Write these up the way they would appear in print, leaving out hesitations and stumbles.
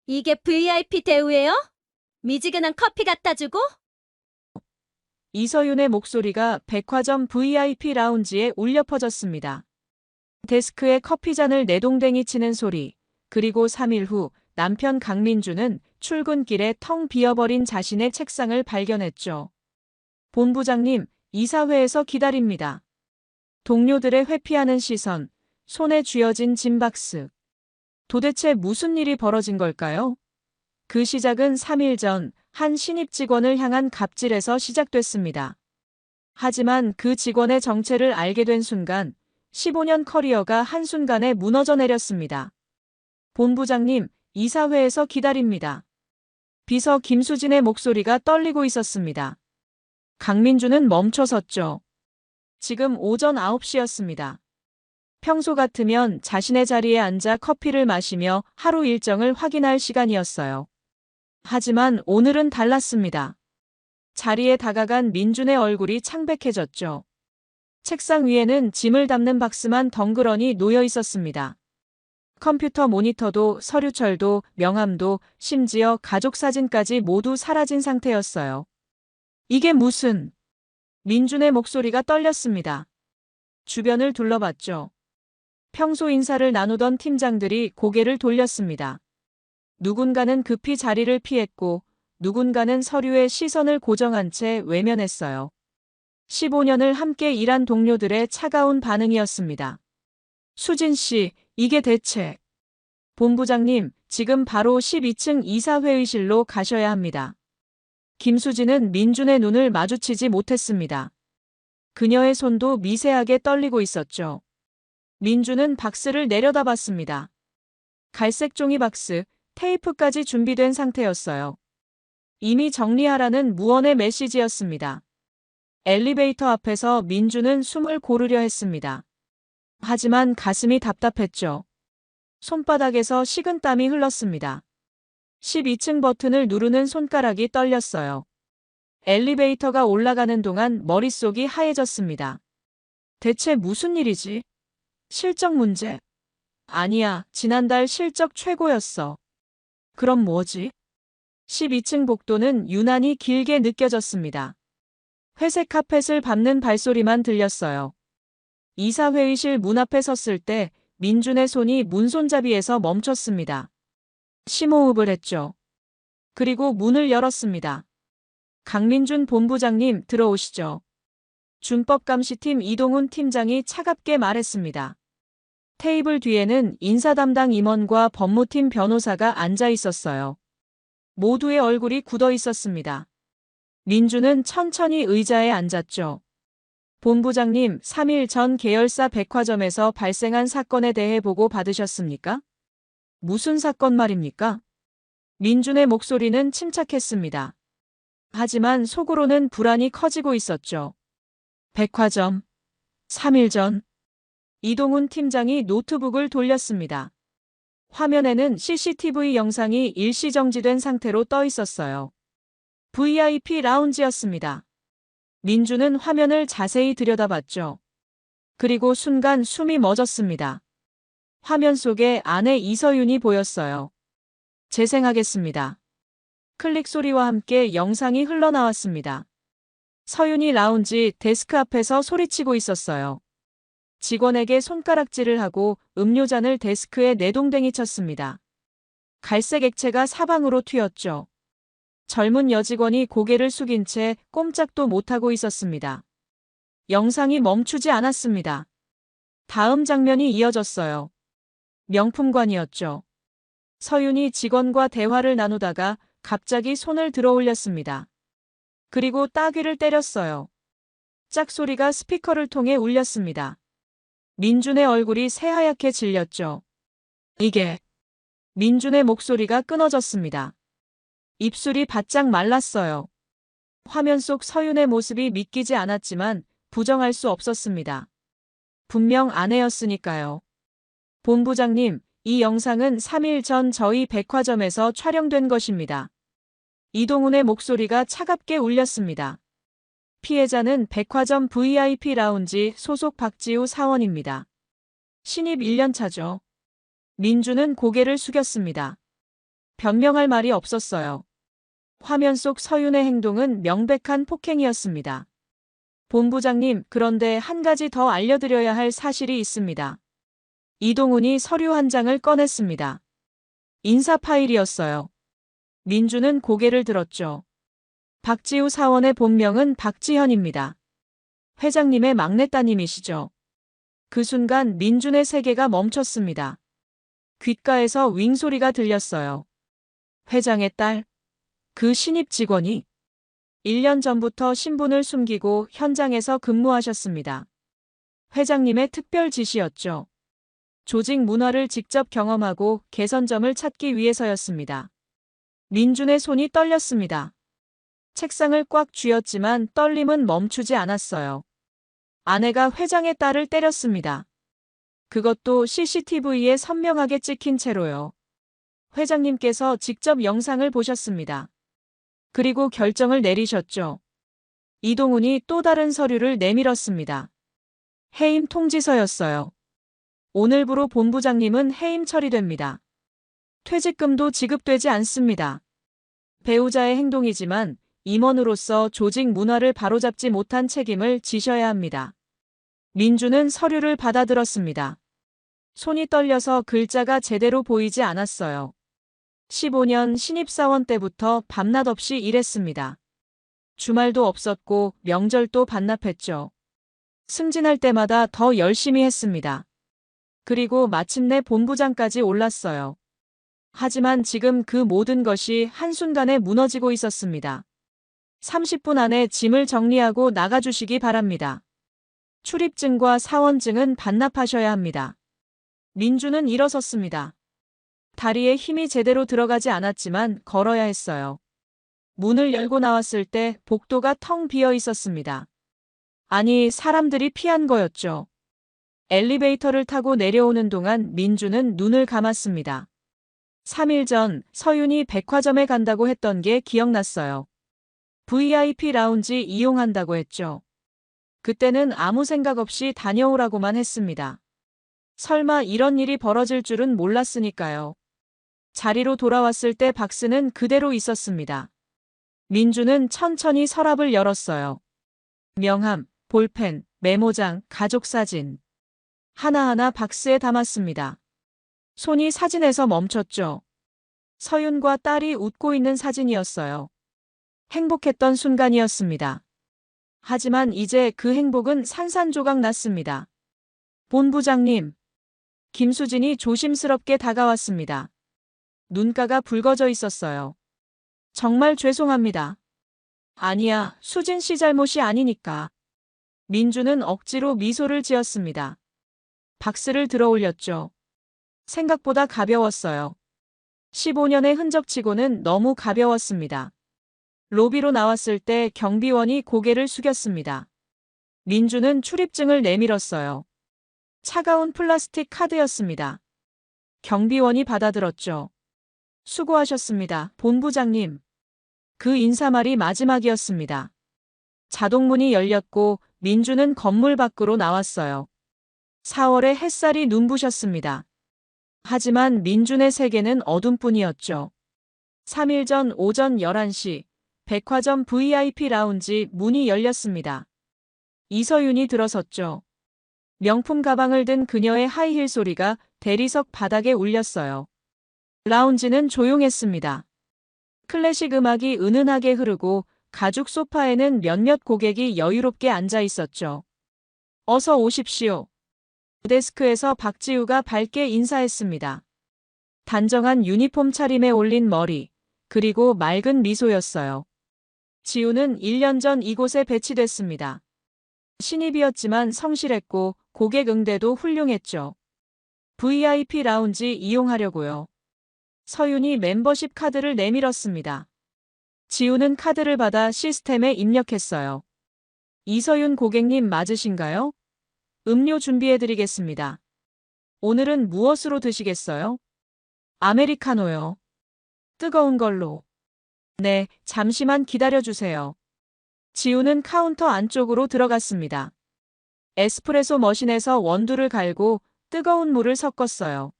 이게 VIP 대우예요? 미지근한 커피 갖다 주고? 이서윤의 목소리가 백화점 VIP 라운지에 울려 퍼졌습니다. 데스크에 커피잔을 내동댕이 치는 소리, 그리고 3일 후 남편 강민주는 출근길에 텅 비어버린 자신의 책상을 발견했죠. 본부장님, 이사회에서 기다립니다. 동료들의 회피하는 시선, 손에 쥐어진 짐 박스. 도대체 무슨 일이 벌어진 걸까요? 그 시작은 3일 전 한 신입 직원을 향한 갑질에서 시작됐습니다. 하지만 그 직원의 정체를 알게 된 순간 15년 커리어가 한순간에 무너져 내렸습니다. 본부장님, 이사회에서 기다립니다. 비서 김수진의 목소리가 떨리고 있었습니다. 강민주는 멈춰섰죠. 지금 오전 9시였습니다. 평소 같으면 자신의 자리에 앉아 커피를 마시며 하루 일정을 확인할 시간이었어요. 하지만 오늘은 달랐습니다. 자리에 다가간 민준의 얼굴이 창백해졌죠. 책상 위에는 짐을 담는 박스만 덩그러니 놓여 있었습니다. 컴퓨터 모니터도 서류철도 명함도 심지어 가족 사진까지 모두 사라진 상태였어요. 이게 무슨... 민준의 목소리가 떨렸습니다. 주변을 둘러봤죠. 평소 인사를 나누던 팀장들이 고개를 돌렸습니다. 누군가는 급히 자리를 피했고 누군가는 서류에 시선을 고정한 채 외면했어요. 15년을 함께 일한 동료들의 차가운 반응이었습니다. 수진 씨, 이게 대체... 본부장님, 지금 바로 12층 이사회의실로 가셔야 합니다. 김수진은 민준의 눈을 마주치지 못했습니다. 그녀의 손도 미세하게 떨리고 있었죠. 민준은 박스를 내려다봤습니다. 갈색 종이 박스, 테이프까지 준비된 상태였어요. 이미 정리하라는 무언의 메시지였습니다. 엘리베이터 앞에서 민준은 숨을 고르려 했습니다. 하지만 가슴이 답답했죠. 손바닥에서 식은땀이 흘렀습니다. 12층 버튼을 누르는 손가락이 떨렸어요. 엘리베이터가 올라가는 동안 머릿속이 하얘졌습니다. 대체 무슨 일이지? 실적 문제? 아니야, 지난달 실적 최고였어. 그럼 뭐지? 12층 복도는 유난히 길게 느껴졌습니다. 회색 카펫을 밟는 발소리만 들렸어요. 이사회의실 문 앞에 섰을 때 민준의 손이 문손잡이에서 멈췄습니다. 심호흡을 했죠. 그리고 문을 열었습니다. 강민준 본부장님 들어오시죠. 준법감시팀 이동훈 팀장이 차갑게 말했습니다. 테이블 뒤에는 인사 담당 임원과 법무팀 변호사가 앉아 있었어요. 모두의 얼굴이 굳어 있었습니다. 민주는 천천히 의자에 앉았죠. 본부장님, 3일 전 계열사 백화점에서 발생한 사건에 대해 보고 받으셨습니까? 무슨 사건 말입니까? 민준의 목소리는 침착했습니다. 하지만 속으로는 불안이 커지고 있었죠. 백화점. 3일 전. 이동훈 팀장이 노트북을 돌렸습니다. 화면에는 CCTV 영상이 일시정지된 상태로 떠 있었어요. VIP 라운지였습니다. 민주는 화면을 자세히 들여다봤죠. 그리고 순간 숨이 멎었습니다. 화면 속에 아내 이서윤이 보였어요. 재생하겠습니다. 클릭 소리와 함께 영상이 흘러나왔습니다. 서윤이 라운지 데스크 앞에서 소리치고 있었어요. 직원에게 손가락질을 하고 음료잔을 데스크에 내동댕이 쳤습니다. 갈색 액체가 사방으로 튀었죠. 젊은 여직원이 고개를 숙인 채 꼼짝도 못하고 있었습니다. 영상이 멈추지 않았습니다. 다음 장면이 이어졌어요. 명품관이었죠. 서윤이 직원과 대화를 나누다가 갑자기 손을 들어 올렸습니다. 그리고 따귀를 때렸어요. 짝소리가 스피커를 통해 울렸습니다. 민준의 얼굴이 새하얗게 질렸죠. 이게... 민준의 목소리가 끊어졌습니다. 입술이 바짝 말랐어요. 화면 속 서윤의 모습이 믿기지 않았지만 부정할 수 없었습니다. 분명 아내였으니까요. 본부장님, 이 영상은 3일 전 저희 백화점에서 촬영된 것입니다. 이동훈의 목소리가 차갑게 울렸습니다. 피해자는 백화점 VIP 라운지 소속 박지우 사원입니다. 신입 1년 차죠. 민주는 고개를 숙였습니다. 변명할 말이 없었어요. 화면 속 서윤의 행동은 명백한 폭행이었습니다. 본부장님, 그런데 한 가지 더 알려드려야 할 사실이 있습니다. 이동훈이 서류 한 장을 꺼냈습니다. 인사 파일이었어요. 민주는 고개를 들었죠. 박지우 사원의 본명은 박지현입니다. 회장님의 막내따님이시죠. 그 순간 민준의 세계가 멈췄습니다. 귓가에서 윙소리가 들렸어요. 회장의 딸, 그 신입 직원이 1년 전부터 신분을 숨기고 현장에서 근무하셨습니다. 회장님의 특별 지시였죠. 조직 문화를 직접 경험하고 개선점을 찾기 위해서였습니다. 민준의 손이 떨렸습니다. 책상을 꽉 쥐었지만 떨림은 멈추지 않았어요. 아내가 회장의 딸을 때렸습니다. 그것도 CCTV에 선명하게 찍힌 채로요. 회장님께서 직접 영상을 보셨습니다. 그리고 결정을 내리셨죠. 이동훈이 또 다른 서류를 내밀었습니다. 해임 통지서였어요. 오늘부로 본부장님은 해임 처리됩니다. 퇴직금도 지급되지 않습니다. 배우자의 행동이지만 임원으로서 조직 문화를 바로잡지 못한 책임을 지셔야 합니다. 민주는 서류를 받아들었습니다. 손이 떨려서 글자가 제대로 보이지 않았어요. 15년 신입사원 때부터 밤낮 없이 일했습니다. 주말도 없었고 명절도 반납했죠. 승진할 때마다 더 열심히 했습니다. 그리고 마침내 본부장까지 올랐어요. 하지만 지금 그 모든 것이 한순간에 무너지고 있었습니다. 30분 안에 짐을 정리하고 나가주시기 바랍니다. 출입증과 사원증은 반납하셔야 합니다. 민주는 일어섰습니다. 다리에 힘이 제대로 들어가지 않았지만 걸어야 했어요. 문을 열고 나왔을 때 복도가 텅 비어 있었습니다. 아니, 사람들이 피한 거였죠. 엘리베이터를 타고 내려오는 동안 민주는 눈을 감았습니다. 3일 전 서윤이 백화점에 간다고 했던 게 기억났어요. VIP 라운지 이용한다고 했죠. 그때는 아무 생각 없이 다녀오라고만 했습니다. 설마 이런 일이 벌어질 줄은 몰랐으니까요. 자리로 돌아왔을 때 박스는 그대로 있었습니다. 민주는 천천히 서랍을 열었어요. 명함, 볼펜, 메모장, 가족사진. 하나하나 박스에 담았습니다. 손이 사진에서 멈췄죠. 서윤과 딸이 웃고 있는 사진이었어요. 행복했던 순간이었습니다. 하지만 이제 그 행복은 산산조각 났습니다. 본부장님. 김수진이 조심스럽게 다가왔습니다. 눈가가 붉어져 있었어요. 정말 죄송합니다. 아니야, 수진 씨 잘못이 아니니까. 민주는 억지로 미소를 지었습니다. 박스를 들어 올렸죠. 생각보다 가벼웠어요. 15년의 흔적치고는 너무 가벼웠습니다. 로비로 나왔을 때 경비원이 고개를 숙였습니다. 민주는 출입증을 내밀었어요. 차가운 플라스틱 카드였습니다. 경비원이 받아들었죠. 수고하셨습니다, 본부장님. 그 인사말이 마지막이었습니다. 자동문이 열렸고 민주는 건물 밖으로 나왔어요. 4월의 햇살이 눈부셨습니다. 하지만 민준의 세계는 어둠뿐이었죠. 3일 전 오전 11시 백화점 VIP 라운지 문이 열렸습니다. 이서윤이 들어섰죠. 명품 가방을 든 그녀의 하이힐 소리가 대리석 바닥에 울렸어요. 라운지는 조용했습니다. 클래식 음악이 은은하게 흐르고 가죽 소파에는 몇몇 고객이 여유롭게 앉아 있었죠. 어서 오십시오. 데스크에서 박지우가 밝게 인사했습니다. 단정한 유니폼 차림에 올린 머리, 그리고 맑은 미소였어요. 지우는 1년 전 이곳에 배치됐습니다. 신입이었지만 성실했고 고객 응대도 훌륭했죠. VIP 라운지 이용하려고요. 서윤이 멤버십 카드를 내밀었습니다. 지우는 카드를 받아 시스템에 입력했어요. 이서윤 고객님 맞으신가요? 음료 준비해드리겠습니다. 오늘은 무엇으로 드시겠어요? 아메리카노요. 뜨거운 걸로. 네, 잠시만 기다려주세요. 지우는 카운터 안쪽으로 들어갔습니다. 에스프레소 머신에서 원두를 갈고 뜨거운 물을 섞었어요.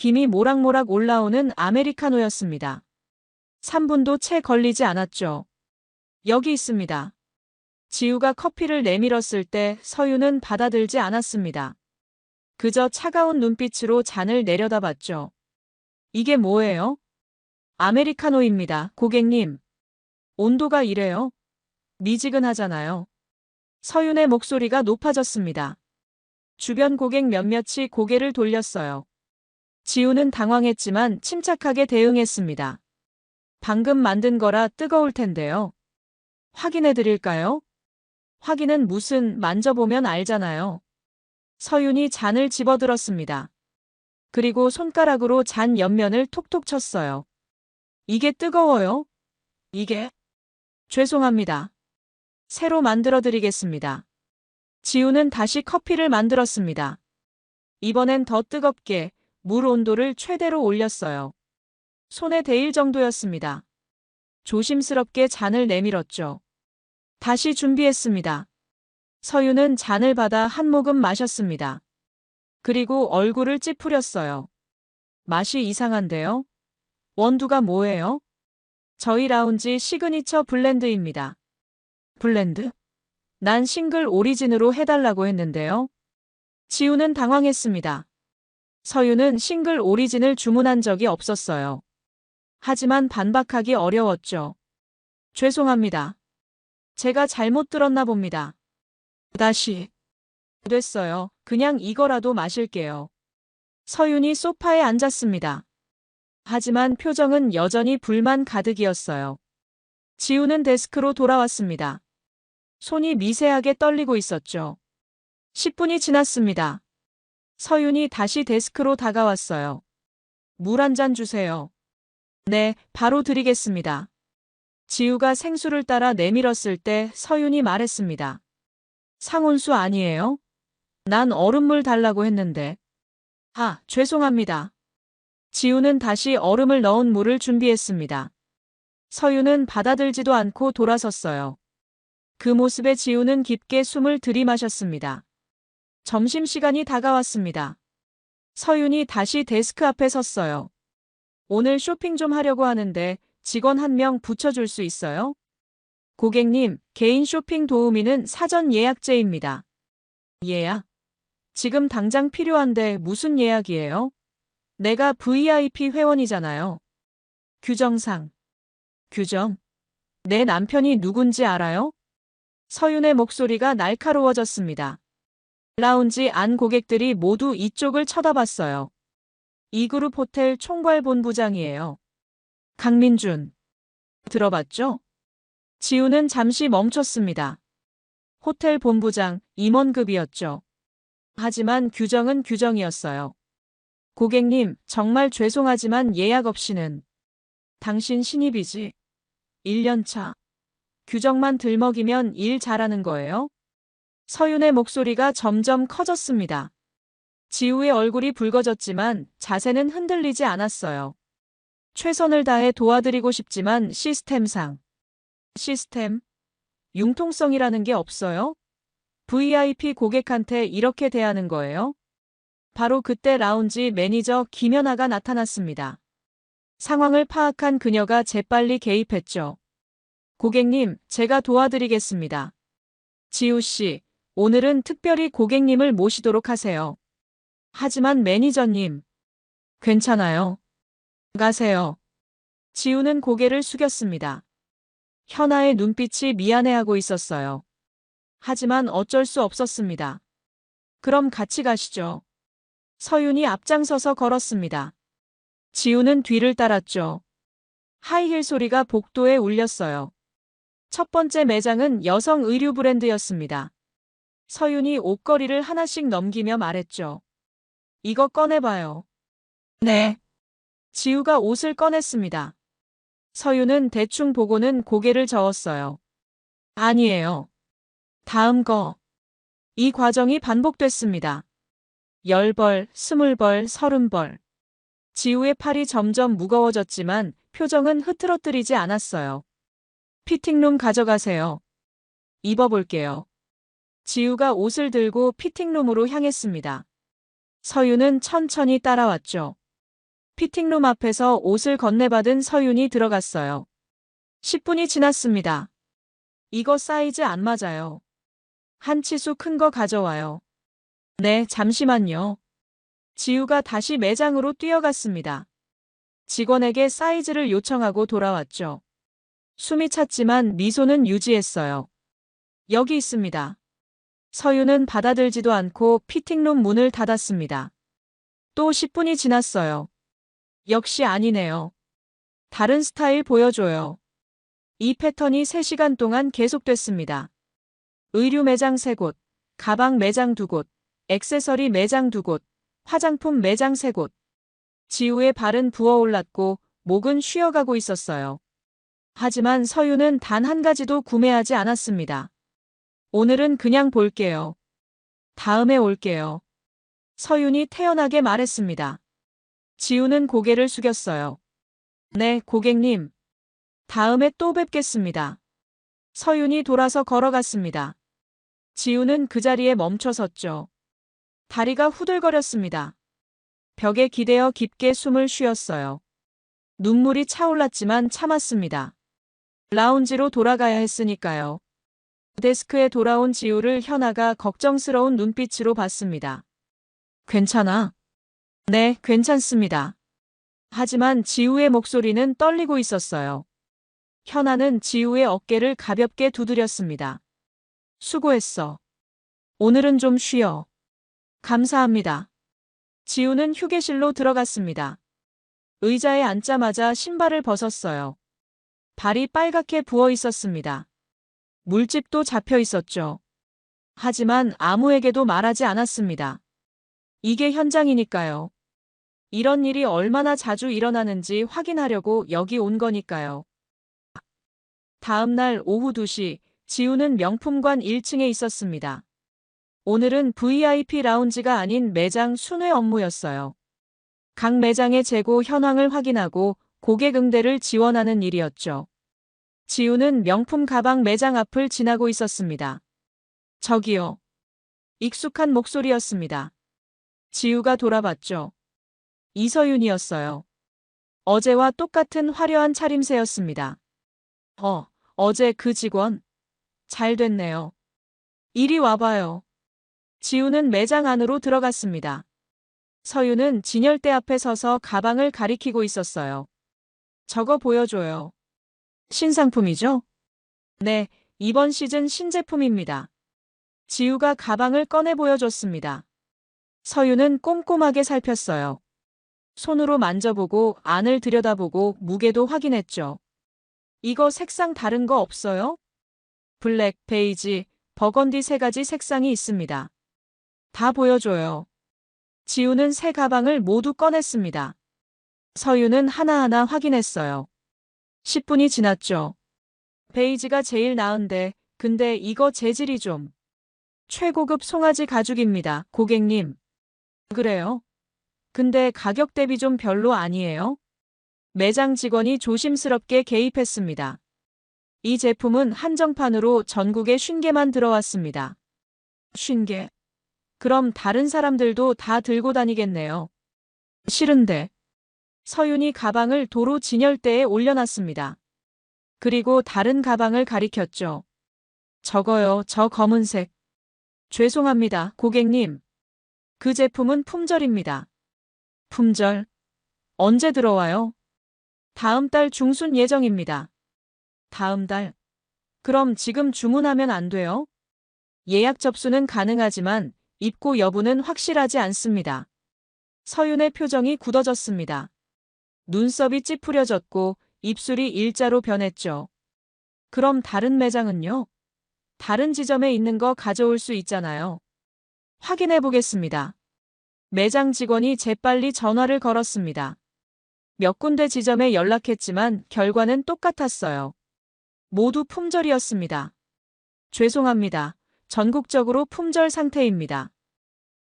김이 모락모락 올라오는 아메리카노였습니다. 3분도 채 걸리지 않았죠. 여기 있습니다. 지우가 커피를 내밀었을 때 서유는 받아들지 않았습니다. 그저 차가운 눈빛으로 잔을 내려다봤죠. 이게 뭐예요? 아메리카노입니다, 고객님. 온도가 이래요? 미지근하잖아요. 서윤의 목소리가 높아졌습니다. 주변 고객 몇몇이 고개를 돌렸어요. 지우는 당황했지만 침착하게 대응했습니다. 방금 만든 거라 뜨거울 텐데요. 확인해 드릴까요? 확인은 무슨, 만져보면 알잖아요. 서윤이 잔을 집어들었습니다. 그리고 손가락으로 잔 옆면을 톡톡 쳤어요. 이게 뜨거워요? 이게? 죄송합니다. 새로 만들어 드리겠습니다. 지우는 다시 커피를 만들었습니다. 이번엔 더 뜨겁게 물 온도를 최대로 올렸어요. 손에 데일 정도였습니다. 조심스럽게 잔을 내밀었죠. 다시 준비했습니다. 서유는 잔을 받아 한 모금 마셨습니다. 그리고 얼굴을 찌푸렸어요. 맛이 이상한데요? 원두가 뭐예요? 저희 라운지 시그니처 블렌드입니다. 블렌드? 난 싱글 오리진으로 해달라고 했는데요. 지우는 당황했습니다. 서유는 싱글 오리진을 주문한 적이 없었어요. 하지만 반박하기 어려웠죠. 죄송합니다. 제가 잘못 들었나 봅니다. 다시. 됐어요. 그냥 이거라도 마실게요. 서윤이 소파에 앉았습니다. 하지만 표정은 여전히 불만 가득이었어요. 지우는 데스크로 돌아왔습니다. 손이 미세하게 떨리고 있었죠. 10분이 지났습니다. 서윤이 다시 데스크로 다가왔어요. 물 한 잔 주세요. 네, 바로 드리겠습니다. 지우가 생수를 따라 내밀었을 때 서윤이 말했습니다. 상온수 아니에요? 난 얼음물 달라고 했는데. 아, 죄송합니다. 지우는 다시 얼음을 넣은 물을 준비했습니다. 서윤은 받아들지도 않고 돌아섰어요. 그 모습에 지우는 깊게 숨을 들이마셨습니다. 점심시간이 다가왔습니다. 서윤이 다시 데스크 앞에 섰어요. 오늘 쇼핑 좀 하려고 하는데 직원 한 명 붙여줄 수 있어요? 고객님, 개인 쇼핑 도우미는 사전 예약제입니다. 예약? 지금 당장 필요한데 무슨 예약이에요? 내가 VIP 회원이잖아요. 규정상. 규정? 내 남편이 누군지 알아요? 서윤의 목소리가 날카로워졌습니다. 라운지 안 고객들이 모두 이쪽을 쳐다봤어요. 이그룹 호텔 총괄본부장이에요. 강민준. 들어봤죠? 지우는 잠시 멈췄습니다. 호텔 본부장, 임원급이었죠. 하지만 규정은 규정이었어요. 고객님, 정말 죄송하지만 예약 없이는. 당신 신입이지. 1년 차. 규정만 들먹이면 일 잘하는 거예요? 서윤의 목소리가 점점 커졌습니다. 지우의 얼굴이 붉어졌지만 자세는 흔들리지 않았어요. 최선을 다해 도와드리고 싶지만 시스템상. 시스템? 융통성이라는 게 없어요? VIP 고객한테 이렇게 대하는 거예요? 바로 그때 라운지 매니저 김연아가 나타났습니다. 상황을 파악한 그녀가 재빨리 개입했죠. 고객님, 제가 도와드리겠습니다. 지우 씨, 오늘은 특별히 고객님을 모시도록 하세요. 하지만 매니저님. 괜찮아요. 가세요. 지우는 고개를 숙였습니다. 현아의 눈빛이 미안해하고 있었어요. 하지만 어쩔 수 없었습니다. 그럼 같이 가시죠. 서윤이 앞장서서 걸었습니다. 지우는 뒤를 따랐죠. 하이힐 소리가 복도에 울렸어요. 첫 번째 매장은 여성 의류 브랜드였습니다. 서윤이 옷걸이를 하나씩 넘기며 말했죠. 이거 꺼내봐요. 네. 지우가 옷을 꺼냈습니다. 서윤은 대충 보고는 고개를 저었어요. 아니에요. 다음 거. 이 과정이 반복됐습니다. 10벌, 20벌, 30벌. 지우의 팔이 점점 무거워졌지만 표정은 흐트러뜨리지 않았어요. 피팅룸 가져가세요. 입어볼게요. 지우가 옷을 들고 피팅룸으로 향했습니다. 서윤은 천천히 따라왔죠. 피팅룸 앞에서 옷을 건네받은 서윤이 들어갔어요. 10분이 지났습니다. 이거 사이즈 안 맞아요. 한 치수 큰 거 가져와요. 네, 잠시만요. 지우가 다시 매장으로 뛰어갔습니다. 직원에게 사이즈를 요청하고 돌아왔죠. 숨이 찼지만 미소는 유지했어요. 여기 있습니다. 서윤은 받아들지도 않고 피팅룸 문을 닫았습니다. 또 10분이 지났어요. 역시 아니네요. 다른 스타일 보여줘요. 이 패턴이 3시간 동안 계속됐습니다. 의류 매장 3곳, 가방 매장 2곳, 액세서리 매장 2곳, 화장품 매장 3곳. 지우의 발은 부어올랐고 목은 쉬어가고 있었어요. 하지만 서윤은 단 한 가지도 구매하지 않았습니다. 오늘은 그냥 볼게요. 다음에 올게요. 서윤이 태연하게 말했습니다. 지우는 고개를 숙였어요. 네, 고객님. 다음에 또 뵙겠습니다. 서윤이 돌아서 걸어갔습니다. 지우는 그 자리에 멈춰 섰죠. 다리가 후들거렸습니다. 벽에 기대어 깊게 숨을 쉬었어요. 눈물이 차올랐지만 참았습니다. 라운지로 돌아가야 했으니까요. 데스크에 돌아온 지우를 현아가 걱정스러운 눈빛으로 봤습니다. 괜찮아? 네, 괜찮습니다. 하지만 지우의 목소리는 떨리고 있었어요. 현아는 지우의 어깨를 가볍게 두드렸습니다. 수고했어. 오늘은 좀 쉬어. 감사합니다. 지우는 휴게실로 들어갔습니다. 의자에 앉자마자 신발을 벗었어요. 발이 빨갛게 부어 있었습니다. 물집도 잡혀 있었죠. 하지만 아무에게도 말하지 않았습니다. 이게 현장이니까요. 이런 일이 얼마나 자주 일어나는지 확인하려고 여기 온 거니까요. 다음 날 오후 2시, 지우는 명품관 1층에 있었습니다. 오늘은 VIP 라운지가 아닌 매장 순회 업무였어요. 각 매장의 재고 현황을 확인하고 고객 응대를 지원하는 일이었죠. 지우는 명품 가방 매장 앞을 지나고 있었습니다. 저기요. 익숙한 목소리였습니다. 지우가 돌아봤죠. 이서윤이었어요. 어제와 똑같은 화려한 차림새였습니다. 어제 그 직원. 잘 됐네요. 이리 와봐요. 지우는 매장 안으로 들어갔습니다. 서윤은 진열대 앞에 서서 가방을 가리키고 있었어요. 저거 보여줘요. 신상품이죠? 네, 이번 시즌 신제품입니다. 지우가 가방을 꺼내 보여줬습니다. 서윤은 꼼꼼하게 살폈어요. 손으로 만져보고 안을 들여다보고 무게도 확인했죠. 이거 색상 다른 거 없어요? 블랙, 베이지, 버건디 3가지 색상이 있습니다. 다 보여줘요. 지우는 새 가방을 모두 꺼냈습니다. 서윤은 하나하나 확인했어요. 10분이 지났죠. 베이지가 제일 나은데, 근데 이거 재질이 좀. 최고급 송아지 가죽입니다, 고객님. 그래요? 근데 가격 대비 좀 별로 아니에요? 매장 직원이 조심스럽게 개입했습니다. 이 제품은 한정판으로 전국에 50개만 들어왔습니다. 50개? 그럼 다른 사람들도 다 들고 다니겠네요. 싫은데. 서윤이 가방을 도로 진열대에 올려놨습니다. 그리고 다른 가방을 가리켰죠. 저거요, 저 검은색. 죄송합니다, 고객님. 그 제품은 품절입니다. 품절? 언제 들어와요? 다음 달 중순 예정입니다. 다음 달? 그럼 지금 주문하면 안 돼요? 예약 접수는 가능하지만 입고 여부는 확실하지 않습니다. 서윤의 표정이 굳어졌습니다. 눈썹이 찌푸려졌고 입술이 일자로 변했죠. 그럼 다른 매장은요? 다른 지점에 있는 거 가져올 수 있잖아요. 확인해 보겠습니다. 매장 직원이 재빨리 전화를 걸었습니다. 몇 군데 지점에 연락했지만 결과는 똑같았어요. 모두 품절이었습니다. 죄송합니다. 전국적으로 품절 상태입니다.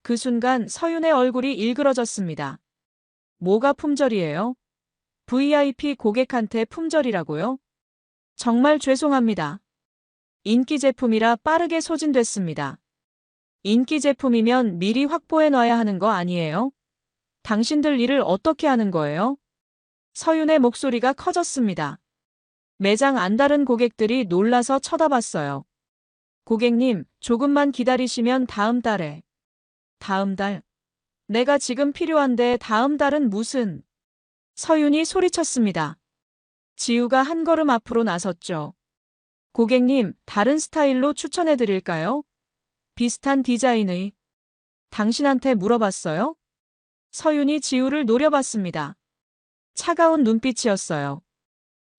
그 순간 서윤의 얼굴이 일그러졌습니다. 뭐가 품절이에요? VIP 고객한테 품절이라고요? 정말 죄송합니다. 인기 제품이라 빠르게 소진됐습니다. 인기 제품이면 미리 확보해 놔야 하는 거 아니에요? 당신들 일을 어떻게 하는 거예요? 서윤의 목소리가 커졌습니다. 매장 안다른 고객들이 놀라서 쳐다봤어요. 고객님, 조금만 기다리시면 다음 달에. 다음 달? 내가 지금 필요한데 다음 달은 무슨? 서윤이 소리쳤습니다. 지우가 한 걸음 앞으로 나섰죠. 고객님, 다른 스타일로 추천해 드릴까요? 비슷한 디자인의. 당신한테 물어봤어요? 서윤이 지우를 노려봤습니다. 차가운 눈빛이었어요.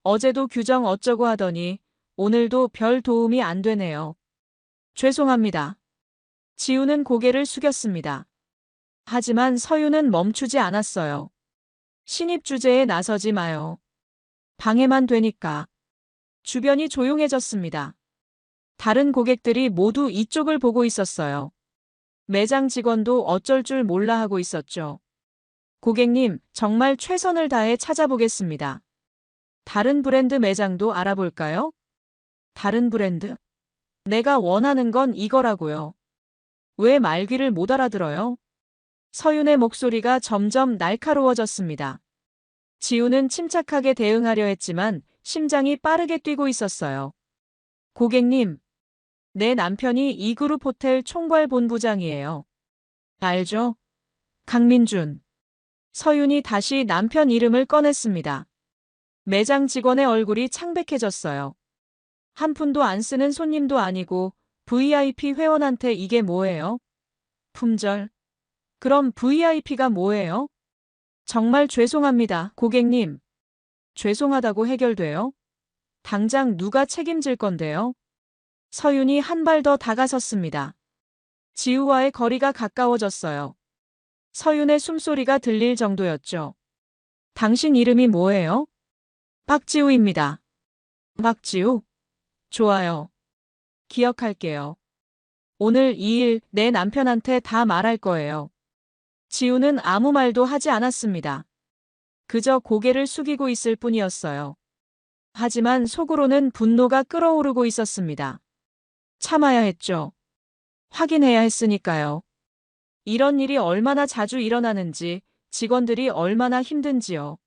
어제도 규정 어쩌고 하더니 오늘도 별 도움이 안 되네요. 죄송합니다. 지우는 고개를 숙였습니다. 하지만 서윤은 멈추지 않았어요. 신입 주제에 나서지 마요. 방해만 되니까. 주변이 조용해졌습니다. 다른 고객들이 모두 이쪽을 보고 있었어요. 매장 직원도 어쩔 줄 몰라 하고 있었죠. 고객님, 정말 최선을 다해 찾아보겠습니다. 다른 브랜드 매장도 알아볼까요? 다른 브랜드? 내가 원하는 건 이거라고요. 왜 말귀를 못 알아들어요? 서윤의 목소리가 점점 날카로워졌습니다. 지우는 침착하게 대응하려 했지만 심장이 빠르게 뛰고 있었어요. 고객님, 내 남편이 이그룹 호텔 총괄 본부장이에요. 알죠? 강민준. 서윤이 다시 남편 이름을 꺼냈습니다. 매장 직원의 얼굴이 창백해졌어요. 한 푼도 안 쓰는 손님도 아니고 VIP 회원한테 이게 뭐예요? 품절. 그럼 VIP가 뭐예요? 정말 죄송합니다, 고객님. 죄송하다고 해결돼요? 당장 누가 책임질 건데요? 서윤이 한 발 더 다가섰습니다. 지우와의 거리가 가까워졌어요. 서윤의 숨소리가 들릴 정도였죠. 당신 이름이 뭐예요? 박지우입니다. 박지우? 좋아요. 기억할게요. 오늘 이 일 내 남편한테 다 말할 거예요. 지우는 아무 말도 하지 않았습니다. 그저 고개를 숙이고 있을 뿐이었어요. 하지만 속으로는 분노가 끓어오르고 있었습니다. 참아야 했죠. 확인해야 했으니까요. 이런 일이 얼마나 자주 일어나는지, 직원들이 얼마나 힘든지요.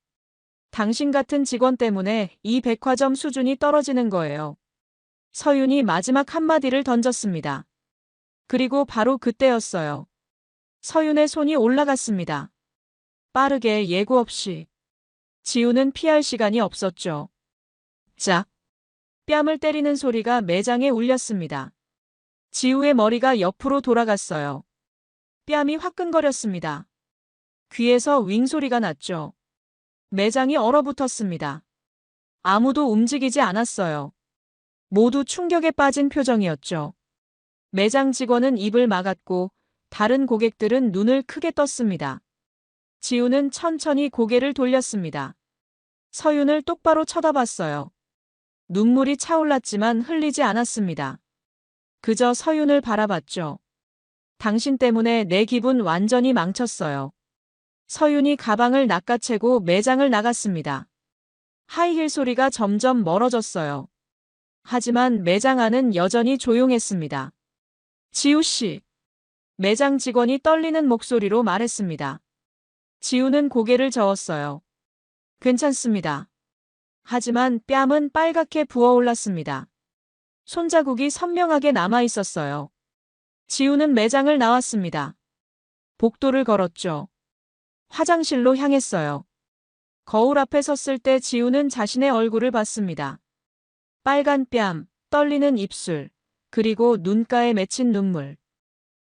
당신 같은 직원 때문에 이 백화점 수준이 떨어지는 거예요. 서윤이 마지막 한마디를 던졌습니다. 그리고 바로 그때였어요. 서윤의 손이 올라갔습니다. 빠르게 예고 없이. 지우는 피할 시간이 없었죠. 짝! 뺨을 때리는 소리가 매장에 울렸습니다. 지우의 머리가 옆으로 돌아갔어요. 뺨이 화끈거렸습니다. 귀에서 윙 소리가 났죠. 매장이 얼어붙었습니다. 아무도 움직이지 않았어요. 모두 충격에 빠진 표정이었죠. 매장 직원은 입을 막았고 다른 고객들은 눈을 크게 떴습니다. 지우는 천천히 고개를 돌렸습니다. 서윤을 똑바로 쳐다봤어요. 눈물이 차올랐지만 흘리지 않았습니다. 그저 서윤을 바라봤죠. 당신 때문에 내 기분 완전히 망쳤어요. 서윤이 가방을 낚아채고 매장을 나갔습니다. 하이힐 소리가 점점 멀어졌어요. 하지만 매장 안은 여전히 조용했습니다. 지우 씨. 매장 직원이 떨리는 목소리로 말했습니다. 지우는 고개를 저었어요. 괜찮습니다. 하지만 뺨은 빨갛게 부어올랐습니다. 손자국이 선명하게 남아 있었어요. 지우는 매장을 나왔습니다. 복도를 걸었죠. 화장실로 향했어요. 거울 앞에 섰을 때 지우는 자신의 얼굴을 봤습니다. 빨간 뺨, 떨리는 입술, 그리고 눈가에 맺힌 눈물.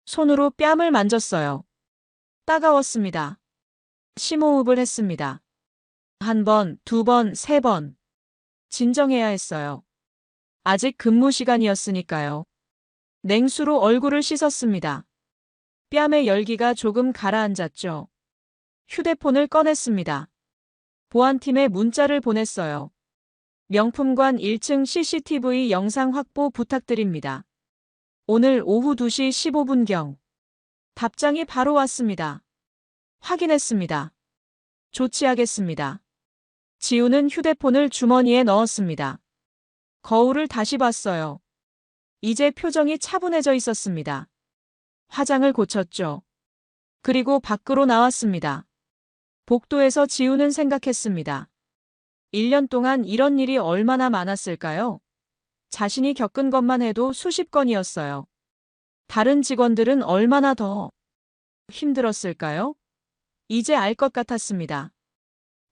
손으로 뺨을 만졌어요. 따가웠습니다. 심호흡을 했습니다. 한 번, 두 번, 세 번. 진정해야 했어요. 아직 근무 시간이었으니까요. 냉수로 얼굴을 씻었습니다. 뺨의 열기가 조금 가라앉았죠. 휴대폰을 꺼냈습니다. 보안팀에 문자를 보냈어요. 명품관 1층 CCTV 영상 확보 부탁드립니다. 오늘 오후 2시 15분경. 답장이 바로 왔습니다. 확인했습니다. 조치하겠습니다. 지우는 휴대폰을 주머니에 넣었습니다. 거울을 다시 봤어요. 이제 표정이 차분해져 있었습니다. 화장을 고쳤죠. 그리고 밖으로 나왔습니다. 복도에서 지우는 생각했습니다. 1년 동안 이런 일이 얼마나 많았을까요? 자신이 겪은 것만 해도 수십 건이었어요. 다른 직원들은 얼마나 더 힘들었을까요? 이제 알 것 같았습니다.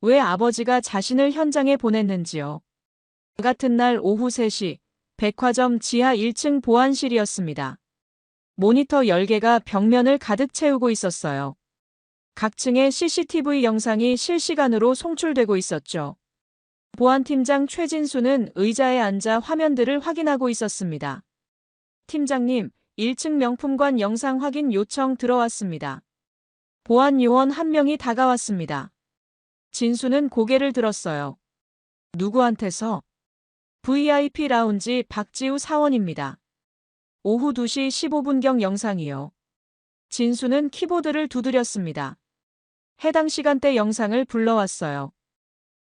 왜 아버지가 자신을 현장에 보냈는지요. 같은 날 오후 3시, 백화점 지하 1층 보안실이었습니다. 모니터 10개가 벽면을 가득 채우고 있었어요. 각 층에 CCTV 영상이 실시간으로 송출되고 있었죠. 보안팀장 최진수는 의자에 앉아 화면들을 확인하고 있었습니다. 팀장님, 1층 명품관 영상 확인 요청 들어왔습니다. 보안 요원 한 명이 다가왔습니다. 진수는 고개를 들었어요. 누구한테서? VIP 라운지 박지우 사원입니다. 오후 2시 15분경 영상이요. 진수는 키보드를 두드렸습니다. 해당 시간대 영상을 불러왔어요.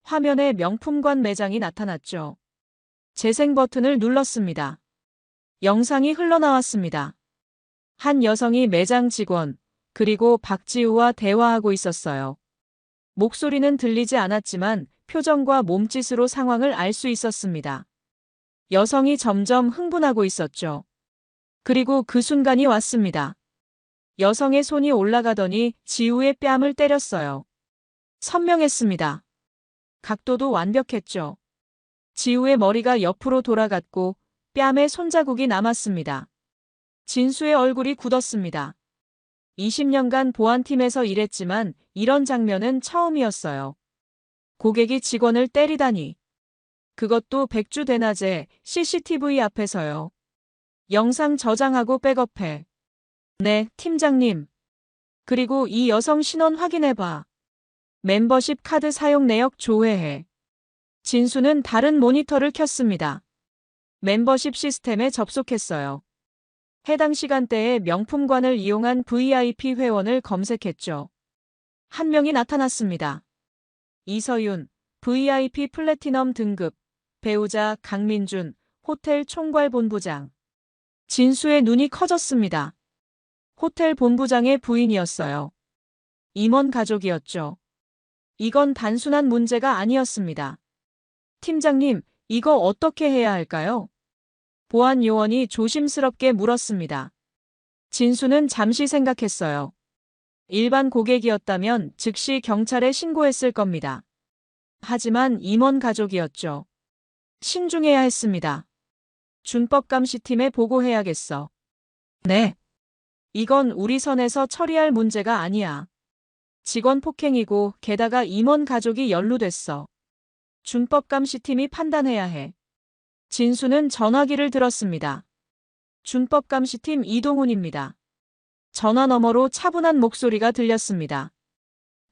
화면에 명품관 매장이 나타났죠. 재생 버튼을 눌렀습니다. 영상이 흘러나왔습니다. 한 여성이 매장 직원, 그리고 박지우와 대화하고 있었어요. 목소리는 들리지 않았지만 표정과 몸짓으로 상황을 알 수 있었습니다. 여성이 점점 흥분하고 있었죠. 그리고 그 순간이 왔습니다. 여성의 손이 올라가더니 지우의 뺨을 때렸어요. 선명했습니다. 각도도 완벽했죠. 지우의 머리가 옆으로 돌아갔고 뺨에 손자국이 남았습니다. 진수의 얼굴이 굳었습니다. 20년간 보안팀에서 일했지만 이런 장면은 처음이었어요. 고객이 직원을 때리다니. 그것도 백주대낮에 CCTV 앞에서요. 영상 저장하고 백업해. 네, 팀장님. 그리고 이 여성 신원 확인해봐. 멤버십 카드 사용 내역 조회해. 진수는 다른 모니터를 켰습니다. 멤버십 시스템에 접속했어요. 해당 시간대에 명품관을 이용한 VIP 회원을 검색했죠. 한 명이 나타났습니다. 이서윤, VIP 플래티넘 등급, 배우자 강민준, 호텔 총괄본부장. 진수의 눈이 커졌습니다. 호텔 본부장의 부인이었어요. 임원 가족이었죠. 이건 단순한 문제가 아니었습니다. 팀장님, 이거 어떻게 해야 할까요? 보안 요원이 조심스럽게 물었습니다. 진수는 잠시 생각했어요. 일반 고객이었다면 즉시 경찰에 신고했을 겁니다. 하지만 임원 가족이었죠. 신중해야 했습니다. 준법감시팀에 보고해야겠어. 네. 이건 우리 선에서 처리할 문제가 아니야. 직원 폭행이고 게다가 임원 가족이 연루됐어. 준법감시팀이 판단해야 해. 진수는 전화기를 들었습니다. 준법감시팀 이동훈입니다. 전화 너머로 차분한 목소리가 들렸습니다.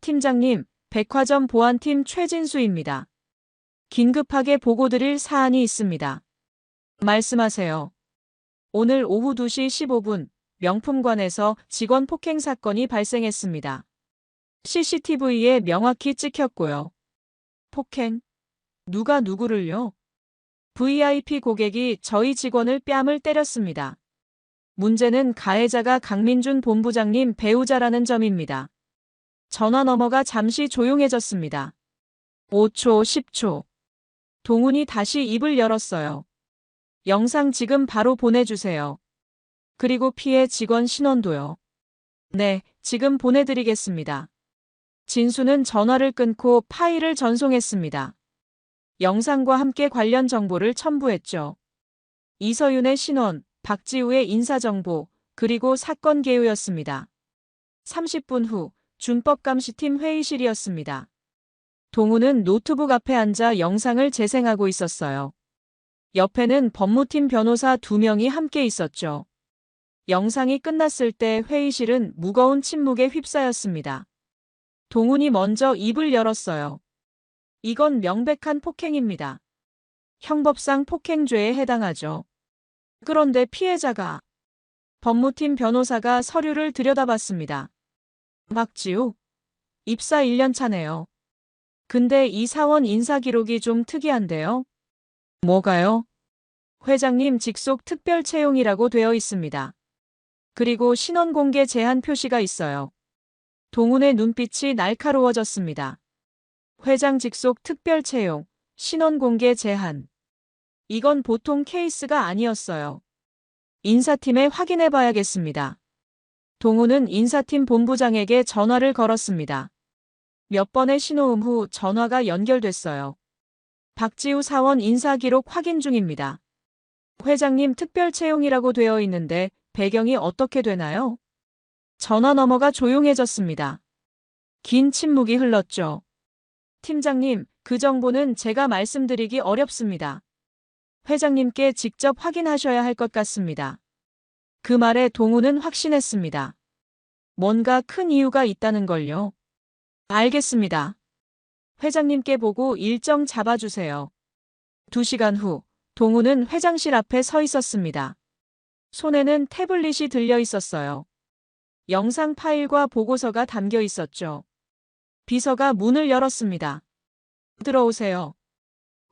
팀장님, 백화점 보안팀 최진수입니다. 긴급하게 보고드릴 사안이 있습니다. 말씀하세요. 오늘 오후 2시 15분 명품관에서 직원 폭행 사건이 발생했습니다. CCTV에 명확히 찍혔고요. 폭행? 누가 누구를요? VIP 고객이 저희 직원을 뺨을 때렸습니다. 문제는 가해자가 강민준 본부장님 배우자라는 점입니다. 전화 너머가 잠시 조용해졌습니다. 5초, 10초. 동훈이 다시 입을 열었어요. 영상 지금 바로 보내주세요. 그리고 피해 직원 신원도요. 네, 지금 보내드리겠습니다. 진수는 전화를 끊고 파일을 전송했습니다. 영상과 함께 관련 정보를 첨부했죠. 이서윤의 신원, 박지우의 인사정보, 그리고 사건 개요였습니다. 30분 후 준법감시팀 회의실이었습니다. 동훈은 노트북 앞에 앉아 영상을 재생하고 있었어요. 옆에는 법무팀 변호사 2명이 함께 있었죠. 영상이 끝났을 때 회의실은 무거운 침묵에 휩싸였습니다. 동훈이 먼저 입을 열었어요. 이건 명백한 폭행입니다. 형법상 폭행죄에 해당하죠. 그런데 피해자가 법무팀 변호사가 서류를 들여다봤습니다. 박지우? 입사 1년 차네요. 근데 이 사원 인사 기록이 좀 특이한데요? 뭐가요? 회장님 직속 특별 채용이라고 되어 있습니다. 그리고 신원 공개 제한 표시가 있어요. 동훈의 눈빛이 날카로워졌습니다. 회장 직속 특별 채용, 신원 공개 제한. 이건 보통 케이스가 아니었어요. 인사팀에 확인해 봐야겠습니다. 동훈은 인사팀 본부장에게 전화를 걸었습니다. 몇 번의 신호음 후 전화가 연결됐어요. 박지우 사원 인사 기록 확인 중입니다. 회장님 특별 채용이라고 되어 있는데 배경이 어떻게 되나요? 전화 너머가 조용해졌습니다. 긴 침묵이 흘렀죠. 팀장님, 그 정보는 제가 말씀드리기 어렵습니다. 회장님께 직접 확인하셔야 할 것 같습니다. 그 말에 동훈은 확신했습니다. 뭔가 큰 이유가 있다는 걸요. 알겠습니다. 회장님께 보고 일정 잡아주세요. 2시간 후, 동훈은 회장실 앞에 서 있었습니다. 손에는 태블릿이 들려 있었어요. 영상 파일과 보고서가 담겨 있었죠. 비서가 문을 열었습니다. 들어오세요.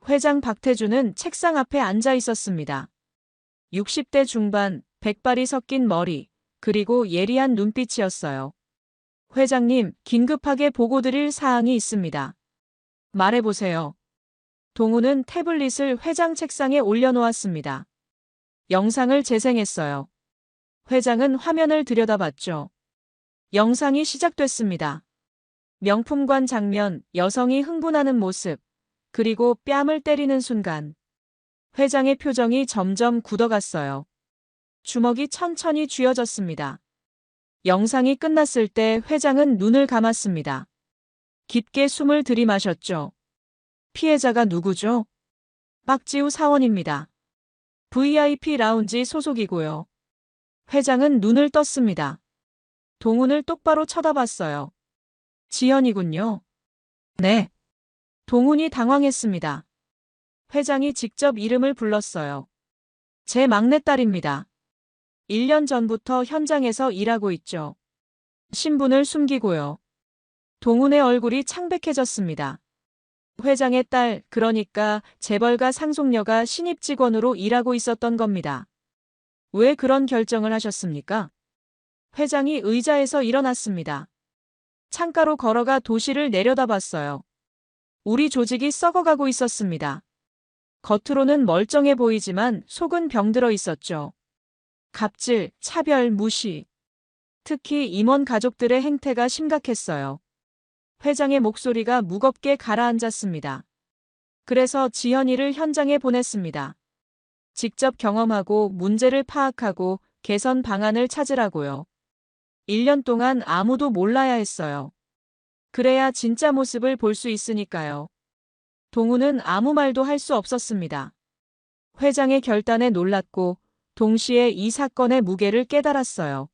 회장 박태주는 책상 앞에 앉아 있었습니다. 60대 중반, 백발이 섞인 머리, 그리고 예리한 눈빛이었어요. 회장님, 긴급하게 보고드릴 사항이 있습니다. 말해보세요. 동훈은 태블릿을 회장 책상에 올려놓았습니다. 영상을 재생했어요. 회장은 화면을 들여다봤죠. 영상이 시작됐습니다. 명품관 장면, 여성이 흥분하는 모습, 그리고 뺨을 때리는 순간. 회장의 표정이 점점 굳어갔어요. 주먹이 천천히 쥐어졌습니다. 영상이 끝났을 때 회장은 눈을 감았습니다. 깊게 숨을 들이마셨죠. 피해자가 누구죠? 박지우 사원입니다. VIP 라운지 소속이고요. 회장은 눈을 떴습니다. 동훈을 똑바로 쳐다봤어요. 지연이군요. 네. 동훈이 당황했습니다. 회장이 직접 이름을 불렀어요. 제 막내딸입니다. 1년 전부터 현장에서 일하고 있죠. 신분을 숨기고요. 동훈의 얼굴이 창백해졌습니다. 회장의 딸, 그러니까 재벌가 상속녀가 신입 직원으로 일하고 있었던 겁니다. 왜 그런 결정을 하셨습니까? 회장이 의자에서 일어났습니다. 창가로 걸어가 도시를 내려다봤어요. 우리 조직이 썩어가고 있었습니다. 겉으로는 멀쩡해 보이지만 속은 병들어 있었죠. 갑질, 차별, 무시. 특히 임원 가족들의 행태가 심각했어요. 회장의 목소리가 무겁게 가라앉았습니다. 그래서 지현이를 현장에 보냈습니다. 직접 경험하고 문제를 파악하고 개선 방안을 찾으라고요. 1년 동안 아무도 몰라야 했어요. 그래야 진짜 모습을 볼 수 있으니까요. 동훈은 아무 말도 할 수 없었습니다. 회장의 결단에 놀랐고 동시에 이 사건의 무게를 깨달았어요.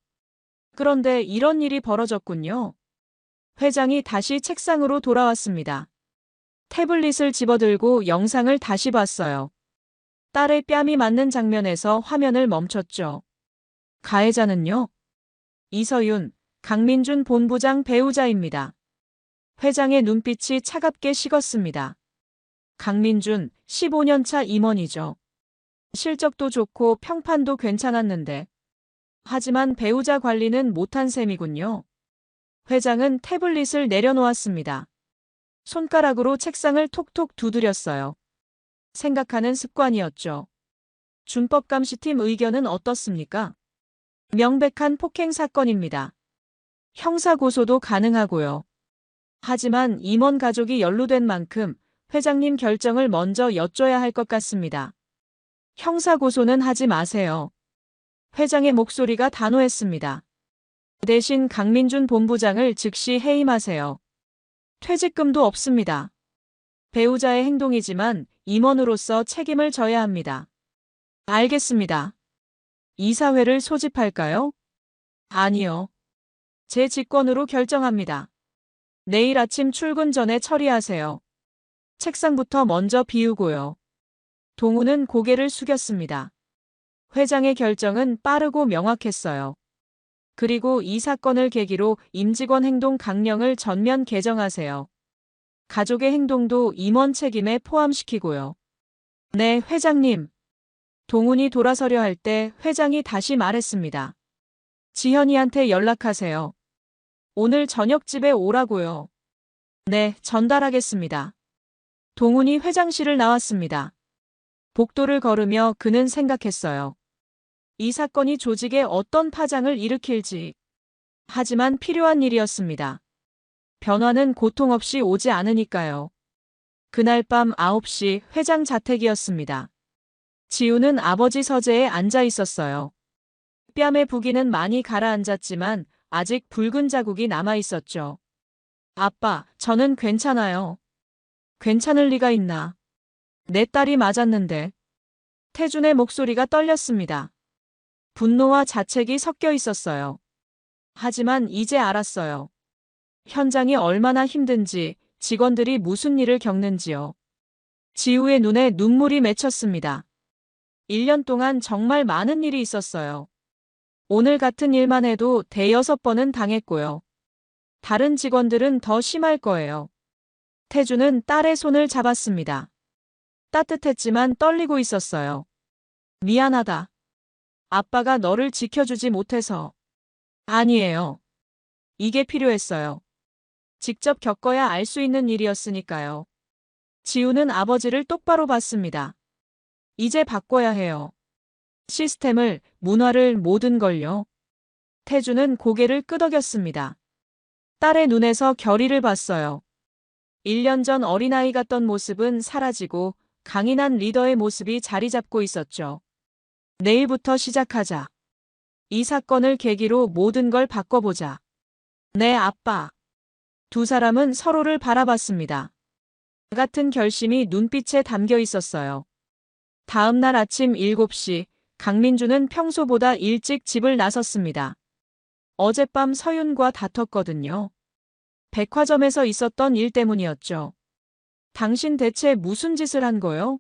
그런데 이런 일이 벌어졌군요. 회장이 다시 책상으로 돌아왔습니다. 태블릿을 집어들고 영상을 다시 봤어요. 딸의 뺨이 맞는 장면에서 화면을 멈췄죠. 가해자는요? 이서윤, 강민준 본부장 배우자입니다. 회장의 눈빛이 차갑게 식었습니다. 강민준, 15년차 임원이죠. 실적도 좋고 평판도 괜찮았는데. 하지만 배우자 관리는 못한 셈이군요. 회장은 태블릿을 내려놓았습니다. 손가락으로 책상을 톡톡 두드렸어요. 생각하는 습관이었죠. 준법감시팀 의견은 어떻습니까? 명백한 폭행 사건입니다. 형사고소도 가능하고요. 하지만 임원 가족이 연루된 만큼 회장님 결정을 먼저 여쭤야 할 것 같습니다. 형사고소는 하지 마세요. 회장의 목소리가 단호했습니다. 대신 강민준 본부장을 즉시 해임하세요. 퇴직금도 없습니다. 배우자의 행동이지만 임원으로서 책임을 져야 합니다. 알겠습니다. 이사회를 소집할까요? 아니요. 제 직권으로 결정합니다. 내일 아침 출근 전에 처리하세요. 책상부터 먼저 비우고요. 동훈은 고개를 숙였습니다. 회장의 결정은 빠르고 명확했어요. 그리고 이 사건을 계기로 임직원 행동 강령을 전면 개정하세요. 가족의 행동도 임원 책임에 포함시키고요. 네, 회장님. 동훈이 돌아서려 할 때 회장이 다시 말했습니다. 지현이한테 연락하세요. 오늘 저녁집에 오라고요. 네, 전달하겠습니다. 동훈이 회장실을 나왔습니다. 복도를 걸으며 그는 생각했어요. 이 사건이 조직에 어떤 파장을 일으킬지. 하지만 필요한 일이었습니다. 변화는 고통 없이 오지 않으니까요. 그날 밤 9시 회장 자택이었습니다. 지우는 아버지 서재에 앉아 있었어요. 뺨의 부기는 많이 가라앉았지만 아직 붉은 자국이 남아 있었죠. 아빠, 저는 괜찮아요. 괜찮을 리가 있나. 내 딸이 맞았는데. 태준의 목소리가 떨렸습니다. 분노와 자책이 섞여 있었어요. 하지만 이제 알았어요. 현장이 얼마나 힘든지, 직원들이 무슨 일을 겪는지요. 지우의 눈에 눈물이 맺혔습니다. 1년 동안 정말 많은 일이 있었어요. 오늘 같은 일만 해도 대여섯 번은 당했고요. 다른 직원들은 더 심할 거예요. 태주는 딸의 손을 잡았습니다. 따뜻했지만 떨리고 있었어요. 미안하다. 아빠가 너를 지켜주지 못해서. 아니에요. 이게 필요했어요. 직접 겪어야 알 수 있는 일이었으니까요. 지우는 아버지를 똑바로 봤습니다. 이제 바꿔야 해요. 시스템을, 문화를, 모든 걸요. 태주는 고개를 끄덕였습니다. 딸의 눈에서 결의를 봤어요. 1년 전 어린아이 같던 모습은 사라지고 강인한 리더의 모습이 자리 잡고 있었죠. 내일부터 시작하자. 이 사건을 계기로 모든 걸 바꿔보자. 네, 아빠. 두 사람은 서로를 바라봤습니다. 같은 결심이 눈빛에 담겨 있었어요. 다음 날 아침 7시, 강민주는 평소보다 일찍 집을 나섰습니다. 어젯밤 서윤과 다퉜거든요. 백화점에서 있었던 일 때문이었죠. 당신 대체 무슨 짓을 한 거요?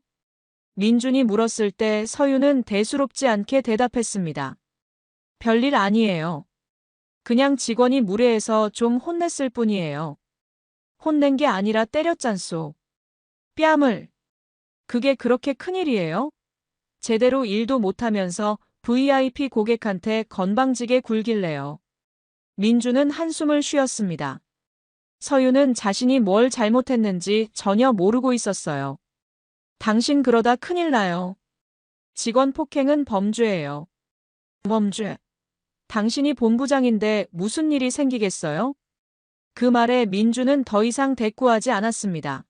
민준이 물었을 때 서윤은 대수롭지 않게 대답했습니다. 별일 아니에요. 그냥 직원이 무례해서 좀 혼냈을 뿐이에요. 혼낸 게 아니라 때렸잖소. 뺨을. 그게 그렇게 큰일이에요? 제대로 일도 못하면서 VIP 고객한테 건방지게 굴길래요. 민주는 한숨을 쉬었습니다. 서윤은 자신이 뭘 잘못했는지 전혀 모르고 있었어요. 당신 그러다 큰일 나요. 직원 폭행은 범죄예요. 범죄. 당신이 본부장인데 무슨 일이 생기겠어요? 그 말에 민주는 더 이상 대꾸하지 않았습니다.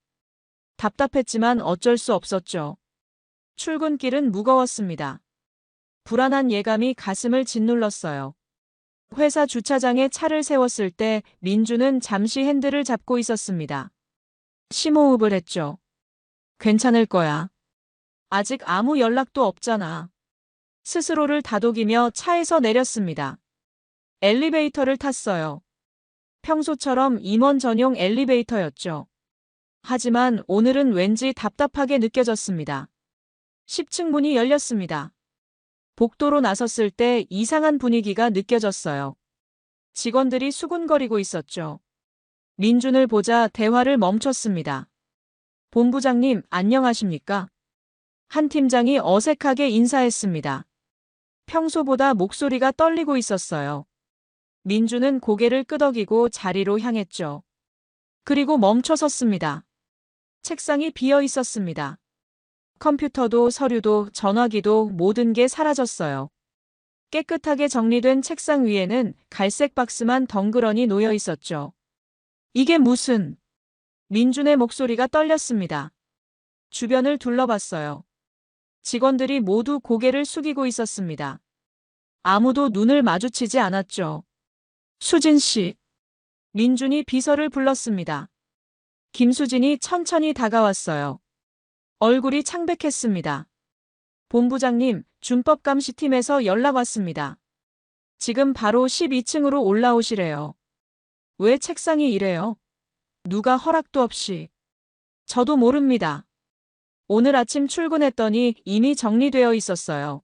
답답했지만 어쩔 수 없었죠. 출근길은 무거웠습니다. 불안한 예감이 가슴을 짓눌렀어요. 회사 주차장에 차를 세웠을 때 민주는 잠시 핸들을 잡고 있었습니다. 심호흡을 했죠. 괜찮을 거야. 아직 아무 연락도 없잖아. 스스로를 다독이며 차에서 내렸습니다. 엘리베이터를 탔어요. 평소처럼 임원 전용 엘리베이터였죠. 하지만 오늘은 왠지 답답하게 느껴졌습니다. 10층 문이 열렸습니다. 복도로 나섰을 때 이상한 분위기가 느껴졌어요. 직원들이 수군거리고 있었죠. 민준을 보자 대화를 멈췄습니다. 본부장님, 안녕하십니까? 한 팀장이 어색하게 인사했습니다. 평소보다 목소리가 떨리고 있었어요. 민준은 고개를 끄덕이고 자리로 향했죠. 그리고 멈춰 섰습니다. 책상이 비어 있었습니다. 컴퓨터도 서류도 전화기도 모든 게 사라졌어요. 깨끗하게 정리된 책상 위에는 갈색 박스만 덩그러니 놓여 있었죠. 이게 무슨... 민준의 목소리가 떨렸습니다. 주변을 둘러봤어요. 직원들이 모두 고개를 숙이고 있었습니다. 아무도 눈을 마주치지 않았죠. 수진 씨. 민준이 비서를 불렀습니다. 김수진이 천천히 다가왔어요. 얼굴이 창백했습니다. 본부장님, 준법감시팀에서 연락 왔습니다. 지금 바로 12층으로 올라오시래요. 왜 책상이 이래요? 누가 허락도 없이. 저도 모릅니다. 오늘 아침 출근했더니 이미 정리되어 있었어요.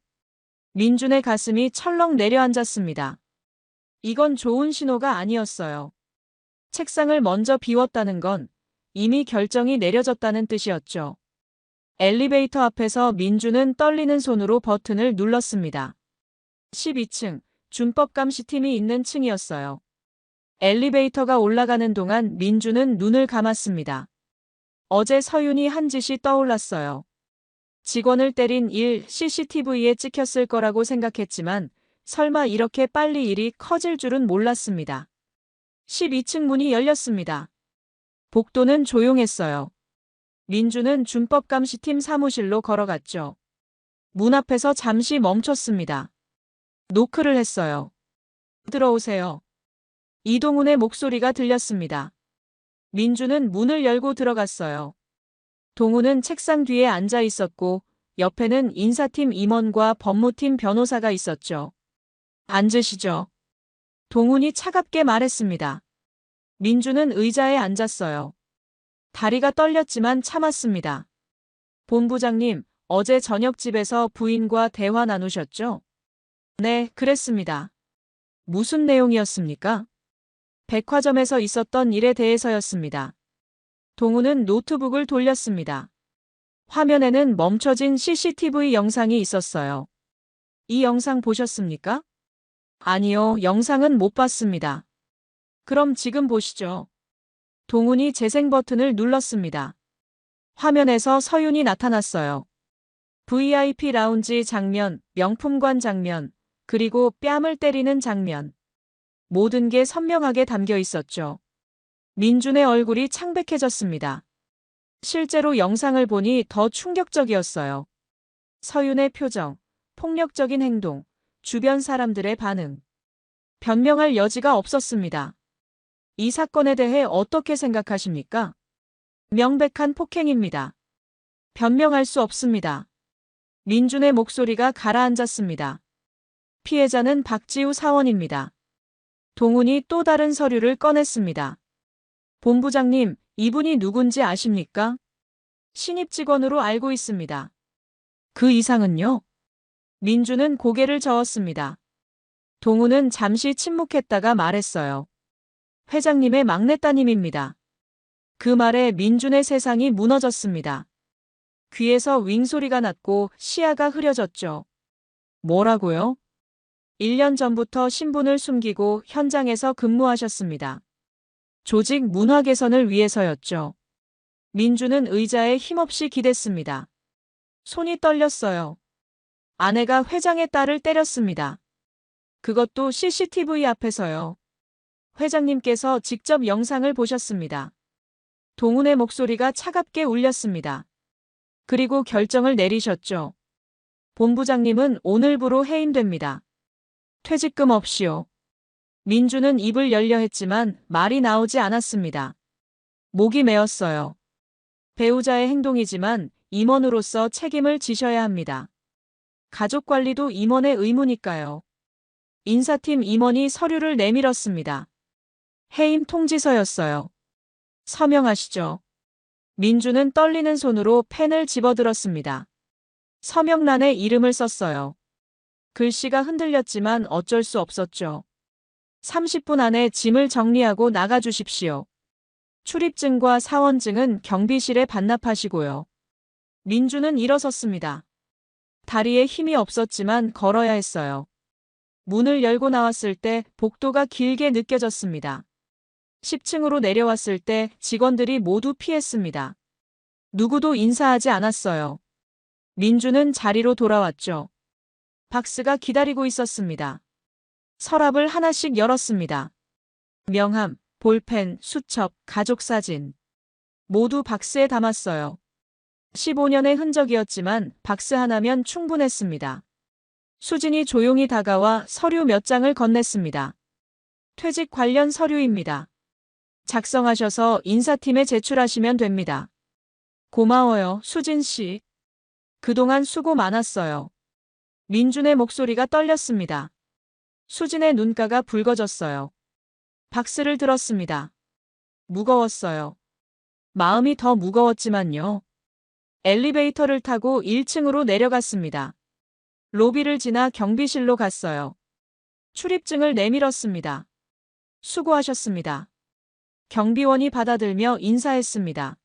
민준의 가슴이 철렁 내려앉았습니다. 이건 좋은 신호가 아니었어요. 책상을 먼저 비웠다는 건 이미 결정이 내려졌다는 뜻이었죠. 엘리베이터 앞에서 민준은 떨리는 손으로 버튼을 눌렀습니다. 12층, 준법감시팀이 있는 층이었어요. 엘리베이터가 올라가는 동안 민주는 눈을 감았습니다. 어제 서윤이 한 짓이 떠올랐어요. 직원을 때린 일 CCTV에 찍혔을 거라고 생각했지만 설마 이렇게 빨리 일이 커질 줄은 몰랐습니다. 12층 문이 열렸습니다. 복도는 조용했어요. 민주는 준법감시팀 사무실로 걸어갔죠. 문 앞에서 잠시 멈췄습니다. 노크를 했어요. 들어오세요. 이동훈의 목소리가 들렸습니다. 민주는 문을 열고 들어갔어요. 동훈은 책상 뒤에 앉아 있었고 옆에는 인사팀 임원과 법무팀 변호사가 있었죠. 앉으시죠. 동훈이 차갑게 말했습니다. 민주는 의자에 앉았어요. 다리가 떨렸지만 참았습니다. 본부장님, 어제 저녁 집에서 부인과 대화 나누셨죠? 네, 그랬습니다. 무슨 내용이었습니까? 백화점에서 있었던 일에 대해서였습니다. 동훈은 노트북을 돌렸습니다. 화면에는 멈춰진 CCTV 영상이 있었어요. 이 영상 보셨습니까? 아니요, 영상은 못 봤습니다. 그럼 지금 보시죠. 동훈이 재생 버튼을 눌렀습니다. 화면에서 서윤이 나타났어요. VIP 라운지 장면, 명품관 장면, 그리고 뺨을 때리는 장면. 모든 게 선명하게 담겨 있었죠. 민준의 얼굴이 창백해졌습니다. 실제로 영상을 보니 더 충격적이었어요. 서윤의 표정, 폭력적인 행동, 주변 사람들의 반응. 변명할 여지가 없었습니다. 이 사건에 대해 어떻게 생각하십니까? 명백한 폭행입니다. 변명할 수 없습니다. 민준의 목소리가 가라앉았습니다. 피해자는 박지우 사원입니다. 동훈이 또 다른 서류를 꺼냈습니다. 본부장님, 이분이 누군지 아십니까? 신입 직원으로 알고 있습니다. 그 이상은요? 민주는 고개를 저었습니다. 동훈은 잠시 침묵했다가 말했어요. 회장님의 막내따님입니다. 그 말에 민준의 세상이 무너졌습니다. 귀에서 윙소리가 났고 시야가 흐려졌죠. 뭐라고요? 1년 전부터 신분을 숨기고 현장에서 근무하셨습니다. 조직 문화 개선을 위해서였죠. 민주는 의자에 힘없이 기댔습니다. 손이 떨렸어요. 아내가 회장의 딸을 때렸습니다. 그것도 CCTV 앞에서요. 회장님께서 직접 영상을 보셨습니다. 동훈의 목소리가 차갑게 울렸습니다. 그리고 결정을 내리셨죠. 본부장님은 오늘부로 해임됩니다. 퇴직금 없이요. 민주는 입을 열려 했지만 말이 나오지 않았습니다. 목이 메었어요. 배우자의 행동이지만 임원으로서 책임을 지셔야 합니다. 가족 관리도 임원의 의무니까요. 인사팀 임원이 서류를 내밀었습니다. 해임 통지서였어요. 서명하시죠. 민주는 떨리는 손으로 펜을 집어들었습니다. 서명란에 이름을 썼어요. 글씨가 흔들렸지만 어쩔 수 없었죠. 30분 안에 짐을 정리하고 나가주십시오. 출입증과 사원증은 경비실에 반납하시고요. 민주는 일어섰습니다. 다리에 힘이 없었지만 걸어야 했어요. 문을 열고 나왔을 때 복도가 길게 느껴졌습니다. 10층으로 내려왔을 때 직원들이 모두 피했습니다. 누구도 인사하지 않았어요. 민주는 자리로 돌아왔죠. 박스가 기다리고 있었습니다. 서랍을 하나씩 열었습니다. 명함, 볼펜, 수첩, 가족사진. 모두 박스에 담았어요. 15년의 흔적이었지만 박스 하나면 충분했습니다. 수진이 조용히 다가와 서류 몇 장을 건넸습니다. 퇴직 관련 서류입니다. 작성하셔서 인사팀에 제출하시면 됩니다. 고마워요, 수진 씨. 그동안 수고 많았어요. 민준의 목소리가 떨렸습니다. 수진의 눈가가 붉어졌어요. 박스를 들었습니다. 무거웠어요. 마음이 더 무거웠지만요. 엘리베이터를 타고 1층으로 내려갔습니다. 로비를 지나 경비실로 갔어요. 출입증을 내밀었습니다. 수고하셨습니다. 경비원이 받아들며 인사했습니다.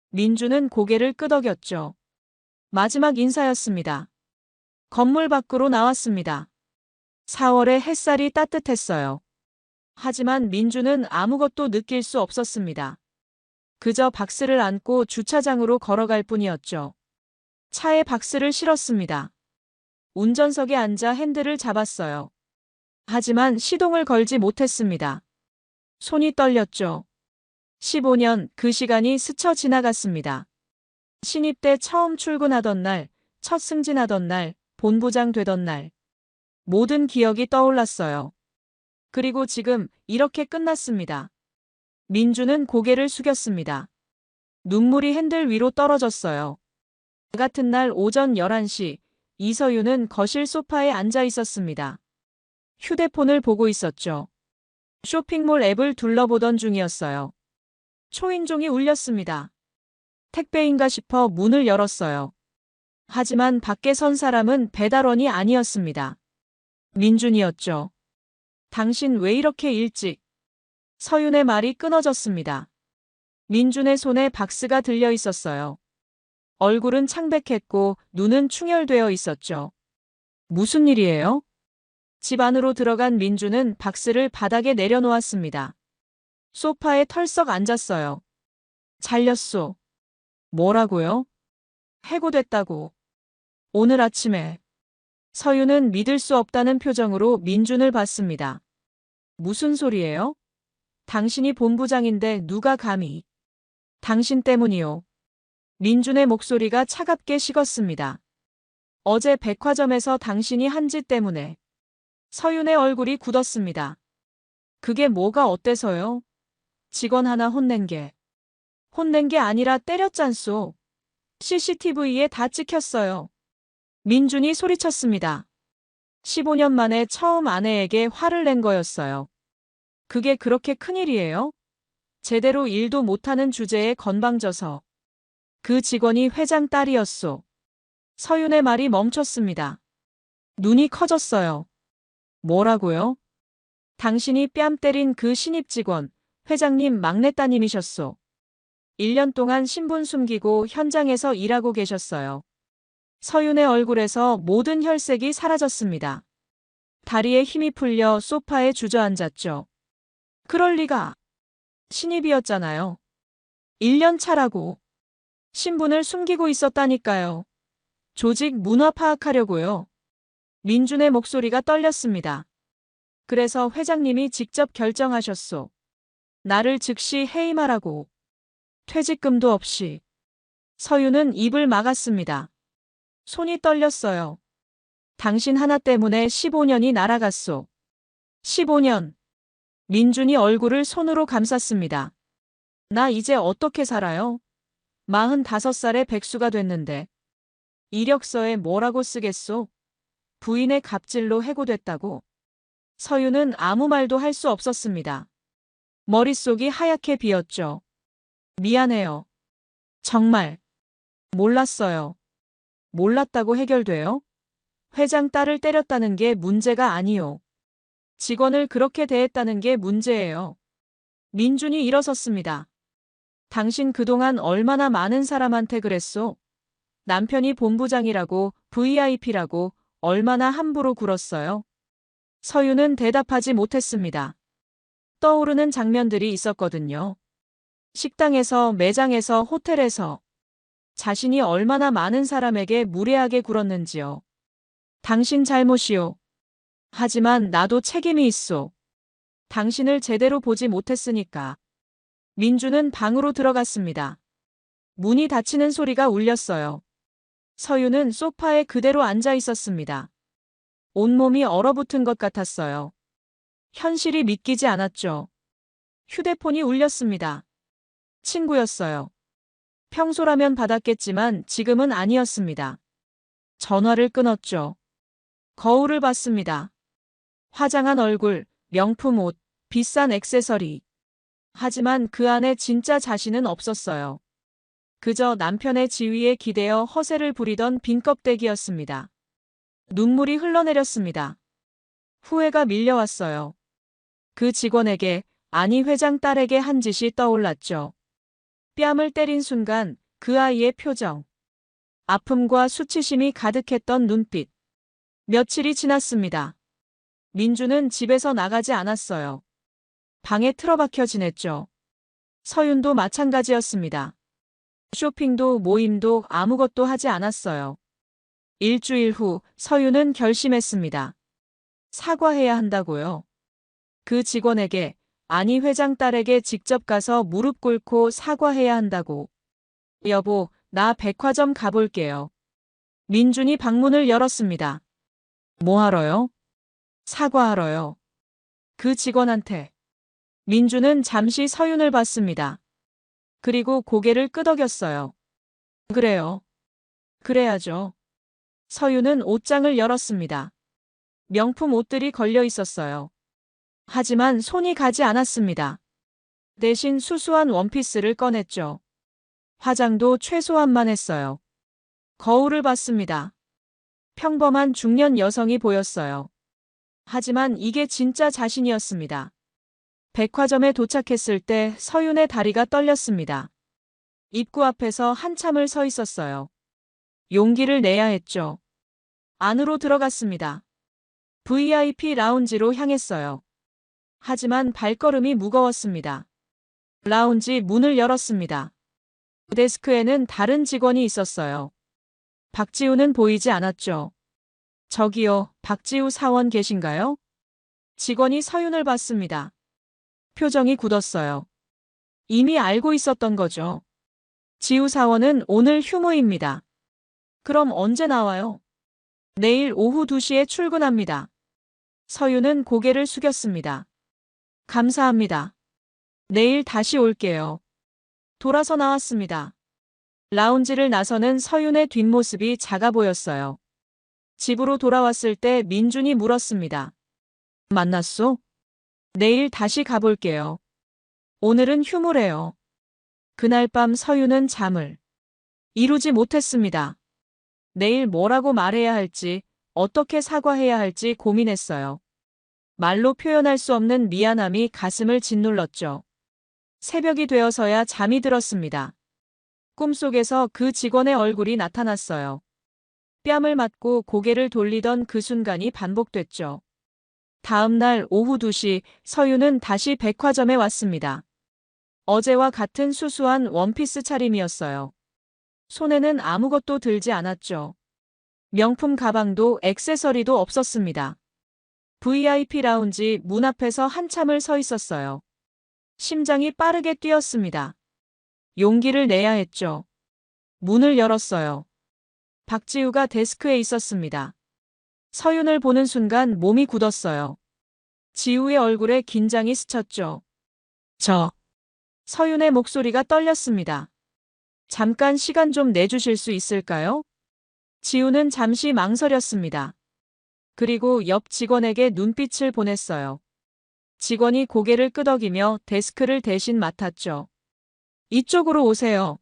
민주는 고개를 끄덕였죠. 마지막 인사였습니다. 건물 밖으로 나왔습니다. 4월의 햇살이 따뜻했어요. 하지만 민주는 아무것도 느낄 수 없었습니다. 그저 박스를 안고 주차장으로 걸어갈 뿐이었죠. 차에 박스를 실었습니다. 운전석에 앉아 핸들을 잡았어요. 하지만 시동을 걸지 못했습니다. 손이 떨렸죠. 15년 그 시간이 스쳐 지나갔습니다. 신입 때 처음 출근하던 날, 첫 승진하던 날, 본부장 되던 날. 모든 기억이 떠올랐어요. 그리고 지금 이렇게 끝났습니다. 민주는 고개를 숙였습니다. 눈물이 핸들 위로 떨어졌어요. 같은 날 오전 11시, 이서윤은 거실 소파에 앉아 있었습니다. 휴대폰을 보고 있었죠. 쇼핑몰 앱을 둘러보던 중이었어요. 초인종이 울렸습니다. 택배인가 싶어 문을 열었어요. 하지만 밖에 선 사람은 배달원이 아니었습니다. 민준이었죠. 당신 왜 이렇게 일찍? 서윤의 말이 끊어졌습니다. 민준의 손에 박스가 들려 있었어요. 얼굴은 창백했고 눈은 충혈되어 있었죠. 무슨 일이에요? 집 안으로 들어간 민준은 박스를 바닥에 내려놓았습니다. 소파에 털썩 앉았어요. 잘렸소. 뭐라고요? 해고됐다고. 오늘 아침에. 서윤은 믿을 수 없다는 표정으로 민준을 봤습니다. 무슨 소리예요? 당신이 본부장인데 누가 감히. 당신 때문이요. 민준의 목소리가 차갑게 식었습니다. 어제 백화점에서 당신이 한 짓 때문에. 서윤의 얼굴이 굳었습니다. 그게 뭐가 어때서요? 직원 하나 혼낸 게. 혼낸 게 아니라 때렸잖소. CCTV에 다 찍혔어요. 민준이 소리쳤습니다. 15년 만에 처음 아내에게 화를 낸 거였어요. 그게 그렇게 큰일이에요? 제대로 일도 못하는 주제에 건방져서. 그 직원이 회장 딸이었소. 서윤의 말이 멈췄습니다. 눈이 커졌어요. 뭐라고요? 당신이 뺨 때린 그 신입 직원, 회장님 막내따님이셨소. 1년 동안 신분 숨기고 현장에서 일하고 계셨어요. 서윤의 얼굴에서 모든 혈색이 사라졌습니다. 다리에 힘이 풀려 소파에 주저앉았죠. 그럴 리가. 신입이었잖아요. 1년 차라고. 신분을 숨기고 있었다니까요. 조직 문화 파악하려고요. 민준의 목소리가 떨렸습니다. 그래서 회장님이 직접 결정하셨소. 나를 즉시 해임하라고. 퇴직금도 없이. 서윤은 입을 막았습니다. 손이 떨렸어요. 당신 하나 때문에 15년이 날아갔소. 15년. 민준이 얼굴을 손으로 감쌌습니다. 나 이제 어떻게 살아요? 45살의 백수가 됐는데. 이력서에 뭐라고 쓰겠소? 부인의 갑질로 해고됐다고. 서윤은 아무 말도 할 수 없었습니다. 머릿속이 하얗게 비었죠. 미안해요. 정말. 몰랐어요. 몰랐다고 해결돼요? 회장 딸을 때렸다는 게 문제가 아니요. 직원을 그렇게 대했다는 게 문제예요. 민준이 일어섰습니다. 당신 그동안 얼마나 많은 사람한테 그랬소? 남편이 본부장이라고 VIP라고 얼마나 함부로 굴었어요? 서윤은 대답하지 못했습니다. 떠오르는 장면들이 있었거든요. 식당에서, 매장에서, 호텔에서. 자신이 얼마나 많은 사람에게 무례하게 굴었는지요. 당신 잘못이요. 하지만 나도 책임이 있소. 당신을 제대로 보지 못했으니까. 민주는 방으로 들어갔습니다. 문이 닫히는 소리가 울렸어요. 서윤은 소파에 그대로 앉아 있었습니다. 온몸이 얼어붙은 것 같았어요. 현실이 믿기지 않았죠. 휴대폰이 울렸습니다. 친구였어요. 평소라면 받았겠지만 지금은 아니었습니다. 전화를 끊었죠. 거울을 봤습니다. 화장한 얼굴, 명품 옷, 비싼 액세서리. 하지만 그 안에 진짜 자신은 없었어요. 그저 남편의 지위에 기대어 허세를 부리던 빈 껍데기였습니다. 눈물이 흘러내렸습니다. 후회가 밀려왔어요. 그 직원에게, 아니 회장 딸에게 한 짓이 떠올랐죠. 뺨을 때린 순간 그 아이의 표정. 아픔과 수치심이 가득했던 눈빛. 며칠이 지났습니다. 민주는 집에서 나가지 않았어요. 방에 틀어박혀 지냈죠. 서윤도 마찬가지였습니다. 쇼핑도 모임도 아무것도 하지 않았어요. 일주일 후 서윤은 결심했습니다. 사과해야 한다고요. 그 직원에게, 아니 회장 딸에게 직접 가서 무릎 꿇고 사과해야 한다고. 여보, 나 백화점 가볼게요. 민준이 방문을 열었습니다. 뭐 하러요? 사과하러요. 그 직원한테. 민준은 잠시 서윤을 봤습니다. 그리고 고개를 끄덕였어요. 그래요. 그래야죠. 서윤은 옷장을 열었습니다. 명품 옷들이 걸려 있었어요. 하지만 손이 가지 않았습니다. 대신 수수한 원피스를 꺼냈죠. 화장도 최소한만 했어요. 거울을 봤습니다. 평범한 중년 여성이 보였어요. 하지만 이게 진짜 자신이었습니다. 백화점에 도착했을 때 서윤의 다리가 떨렸습니다. 입구 앞에서 한참을 서 있었어요. 용기를 내야 했죠. 안으로 들어갔습니다. VIP 라운지로 향했어요. 하지만 발걸음이 무거웠습니다. 라운지 문을 열었습니다. 데스크에는 다른 직원이 있었어요. 박지우는 보이지 않았죠. 저기요, 박지우 사원 계신가요? 직원이 서윤을 봤습니다. 표정이 굳었어요. 이미 알고 있었던 거죠. 지우 사원은 오늘 휴무입니다. 그럼 언제 나와요? 내일 오후 2시에 출근합니다. 서윤은 고개를 숙였습니다. 감사합니다. 내일 다시 올게요. 돌아서 나왔습니다. 라운지를 나서는 서윤의 뒷모습이 작아 보였어요. 집으로 돌아왔을 때 민준이 물었습니다. 만났소? 내일 다시 가볼게요. 오늘은 휴무래요. 그날 밤 서윤은 잠을 이루지 못했습니다. 내일 뭐라고 말해야 할지, 어떻게 사과해야 할지 고민했어요. 말로 표현할 수 없는 미안함이 가슴을 짓눌렀죠. 새벽이 되어서야 잠이 들었습니다. 꿈속에서 그 직원의 얼굴이 나타났어요. 뺨을 맞고 고개를 돌리던 그 순간이 반복됐죠. 다음 날 오후 2시 서윤은 다시 백화점에 왔습니다. 어제와 같은 수수한 원피스 차림이었어요. 손에는 아무것도 들지 않았죠. 명품 가방도 액세서리도 없었습니다. VIP 라운지 문 앞에서 한참을 서 있었어요. 심장이 빠르게 뛰었습니다. 용기를 내야 했죠. 문을 열었어요. 박지우가 데스크에 있었습니다. 서윤을 보는 순간 몸이 굳었어요. 지우의 얼굴에 긴장이 스쳤죠. 서윤의 목소리가 떨렸습니다. 잠깐 시간 좀 내주실 수 있을까요? 지우는 잠시 망설였습니다. 그리고 옆 직원에게 눈빛을 보냈어요. 직원이 고개를 끄덕이며 데스크를 대신 맡았죠. 이쪽으로 오세요.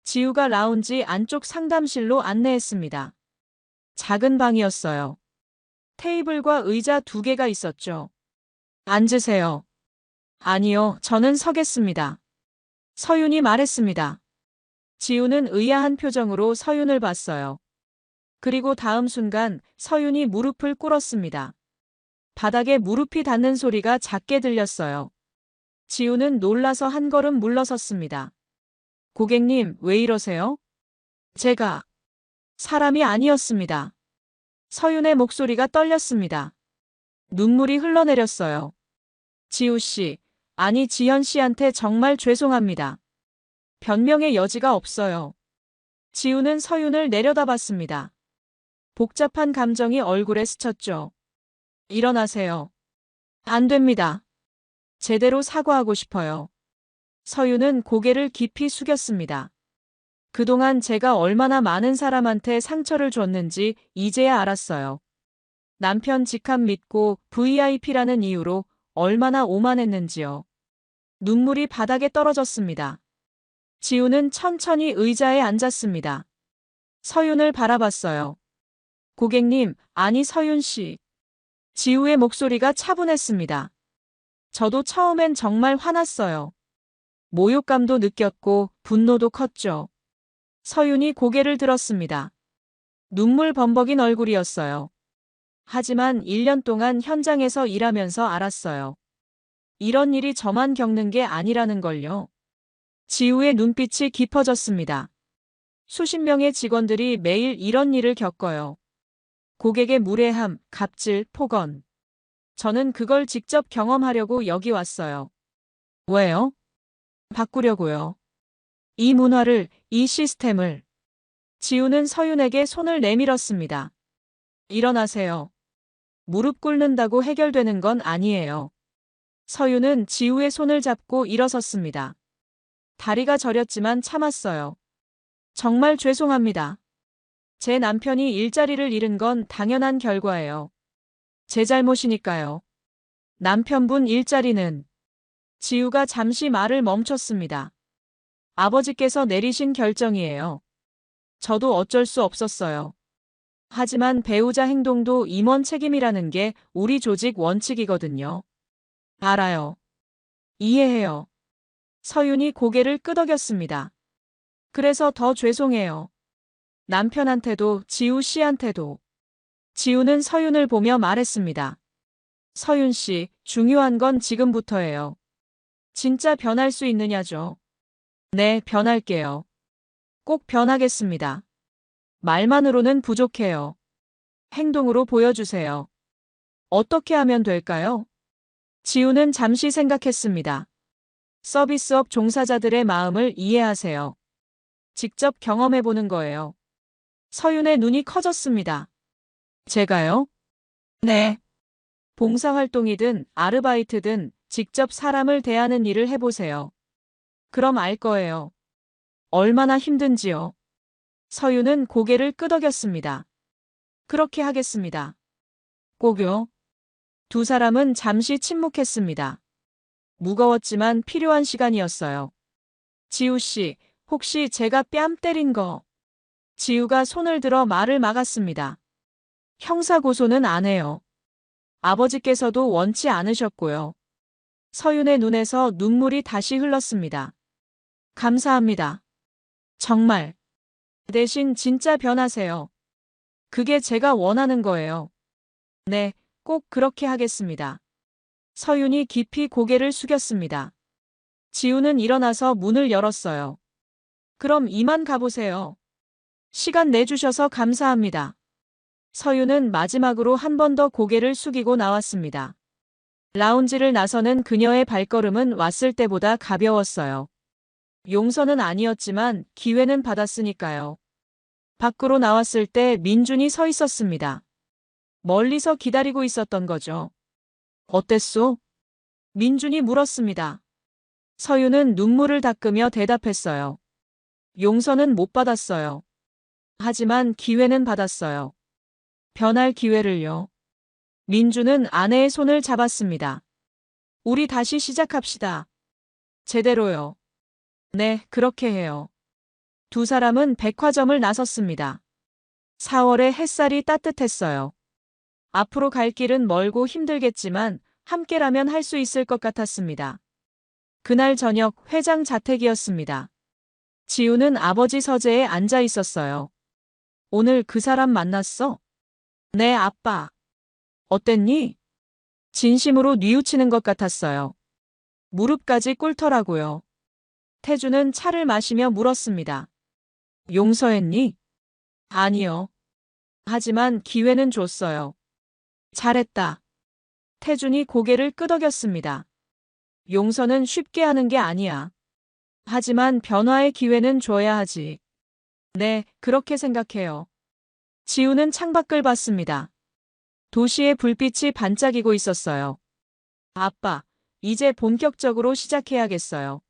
지우가 라운지 안쪽 상담실로 안내했습니다. 작은 방이었어요. 테이블과 의자 2개가 있었죠. 앉으세요. 아니요, 저는 서겠습니다. 서윤이 말했습니다. 지우는 의아한 표정으로 서윤을 봤어요. 그리고 다음 순간 서윤이 무릎을 꿇었습니다. 바닥에 무릎이 닿는 소리가 작게 들렸어요. 지우는 놀라서 한 걸음 물러섰습니다. 고객님, 왜 이러세요? 제가 사람이 아니었습니다. 서윤의 목소리가 떨렸습니다. 눈물이 흘러내렸어요. 지우 씨, 아니 지현 씨한테 정말 죄송합니다. 변명의 여지가 없어요. 지우는 서윤을 내려다봤습니다. 복잡한 감정이 얼굴에 스쳤죠. 일어나세요. 안 됩니다. 제대로 사과하고 싶어요. 서윤은 고개를 깊이 숙였습니다. 그동안 제가 얼마나 많은 사람한테 상처를 줬는지 이제야 알았어요. 남편 직함 믿고 VIP라는 이유로 얼마나 오만했는지요. 눈물이 바닥에 떨어졌습니다. 지우는 천천히 의자에 앉았습니다. 서윤을 바라봤어요. 고객님, 아니 서윤 씨. 지우의 목소리가 차분했습니다. 저도 처음엔 정말 화났어요. 모욕감도 느꼈고 분노도 컸죠. 서윤이 고개를 들었습니다. 눈물 범벅인 얼굴이었어요. 하지만 1년 동안 현장에서 일하면서 알았어요. 이런 일이 저만 겪는 게 아니라는 걸요. 지우의 눈빛이 깊어졌습니다. 수십 명의 직원들이 매일 이런 일을 겪어요. 고객의 무례함, 갑질, 폭언. 저는 그걸 직접 경험하려고 여기 왔어요. 왜요? 바꾸려고요. 이 문화를, 이 시스템을. 지우는 서윤에게 손을 내밀었습니다. 일어나세요. 무릎 꿇는다고 해결되는 건 아니에요. 서윤은 지우의 손을 잡고 일어섰습니다. 다리가 저렸지만 참았어요. 정말 죄송합니다. 제 남편이 일자리를 잃은 건 당연한 결과예요. 제 잘못이니까요. 남편분 일자리는. 지우가 잠시 말을 멈췄습니다. 아버지께서 내리신 결정이에요. 저도 어쩔 수 없었어요. 하지만 배우자 행동도 임원 책임이라는 게 우리 조직 원칙이거든요. 알아요. 이해해요. 서윤이 고개를 끄덕였습니다. 그래서 더 죄송해요. 남편한테도 지우 씨한테도. 지우는 서윤을 보며 말했습니다. 서윤 씨, 중요한 건 지금부터예요. 진짜 변할 수 있느냐죠. 네, 변할게요. 꼭 변하겠습니다. 말만으로는 부족해요. 행동으로 보여주세요. 어떻게 하면 될까요? 지우는 잠시 생각했습니다. 서비스업 종사자들의 마음을 이해하세요. 직접 경험해보는 거예요. 서윤의 눈이 커졌습니다. 제가요? 네. 봉사활동이든 아르바이트든 직접 사람을 대하는 일을 해보세요. 그럼 알 거예요. 얼마나 힘든지요. 서윤은 고개를 끄덕였습니다. 그렇게 하겠습니다. 꼭요. 두 사람은 잠시 침묵했습니다. 무거웠지만 필요한 시간이었어요. 지우 씨, 혹시 제가 뺨 때린 거? 지우가 손을 들어 말을 막았습니다. 형사고소는 안 해요. 아버지께서도 원치 않으셨고요. 서윤의 눈에서 눈물이 다시 흘렀습니다. 감사합니다. 정말. 대신 진짜 변하세요. 그게 제가 원하는 거예요. 네, 꼭 그렇게 하겠습니다. 서윤이 깊이 고개를 숙였습니다. 지우는 일어나서 문을 열었어요. 그럼 이만 가보세요. 시간 내주셔서 감사합니다. 서윤은 마지막으로 한 번 더 고개를 숙이고 나왔습니다. 라운지를 나서는 그녀의 발걸음은 왔을 때보다 가벼웠어요. 용서는 아니었지만 기회는 받았으니까요. 밖으로 나왔을 때 민준이 서 있었습니다. 멀리서 기다리고 있었던 거죠. 어땠소? 민준이 물었습니다. 서윤은 눈물을 닦으며 대답했어요. 용서는 못 받았어요. 하지만 기회는 받았어요. 변할 기회를요. 민준은 아내의 손을 잡았습니다. 우리 다시 시작합시다. 제대로요. 네, 그렇게 해요. 두 사람은 백화점을 나섰습니다. 4월의 햇살이 따뜻했어요. 앞으로 갈 길은 멀고 힘들겠지만 함께라면 할 수 있을 것 같았습니다. 그날 저녁 회장 자택이었습니다. 지우는 아버지 서재에 앉아 있었어요. 오늘 그 사람 만났어? 네, 아빠. 어땠니? 진심으로 뉘우치는 것 같았어요. 무릎까지 꿇더라고요. 태주는 차를 마시며 물었습니다. 용서했니? 아니요. 하지만 기회는 줬어요. 잘했다. 태준이 고개를 끄덕였습니다. 용서는 쉽게 하는 게 아니야. 하지만 변화의 기회는 줘야 하지. 네, 그렇게 생각해요. 지우는 창밖을 봤습니다. 도시의 불빛이 반짝이고 있었어요. 아빠, 이제 본격적으로 시작해야겠어요.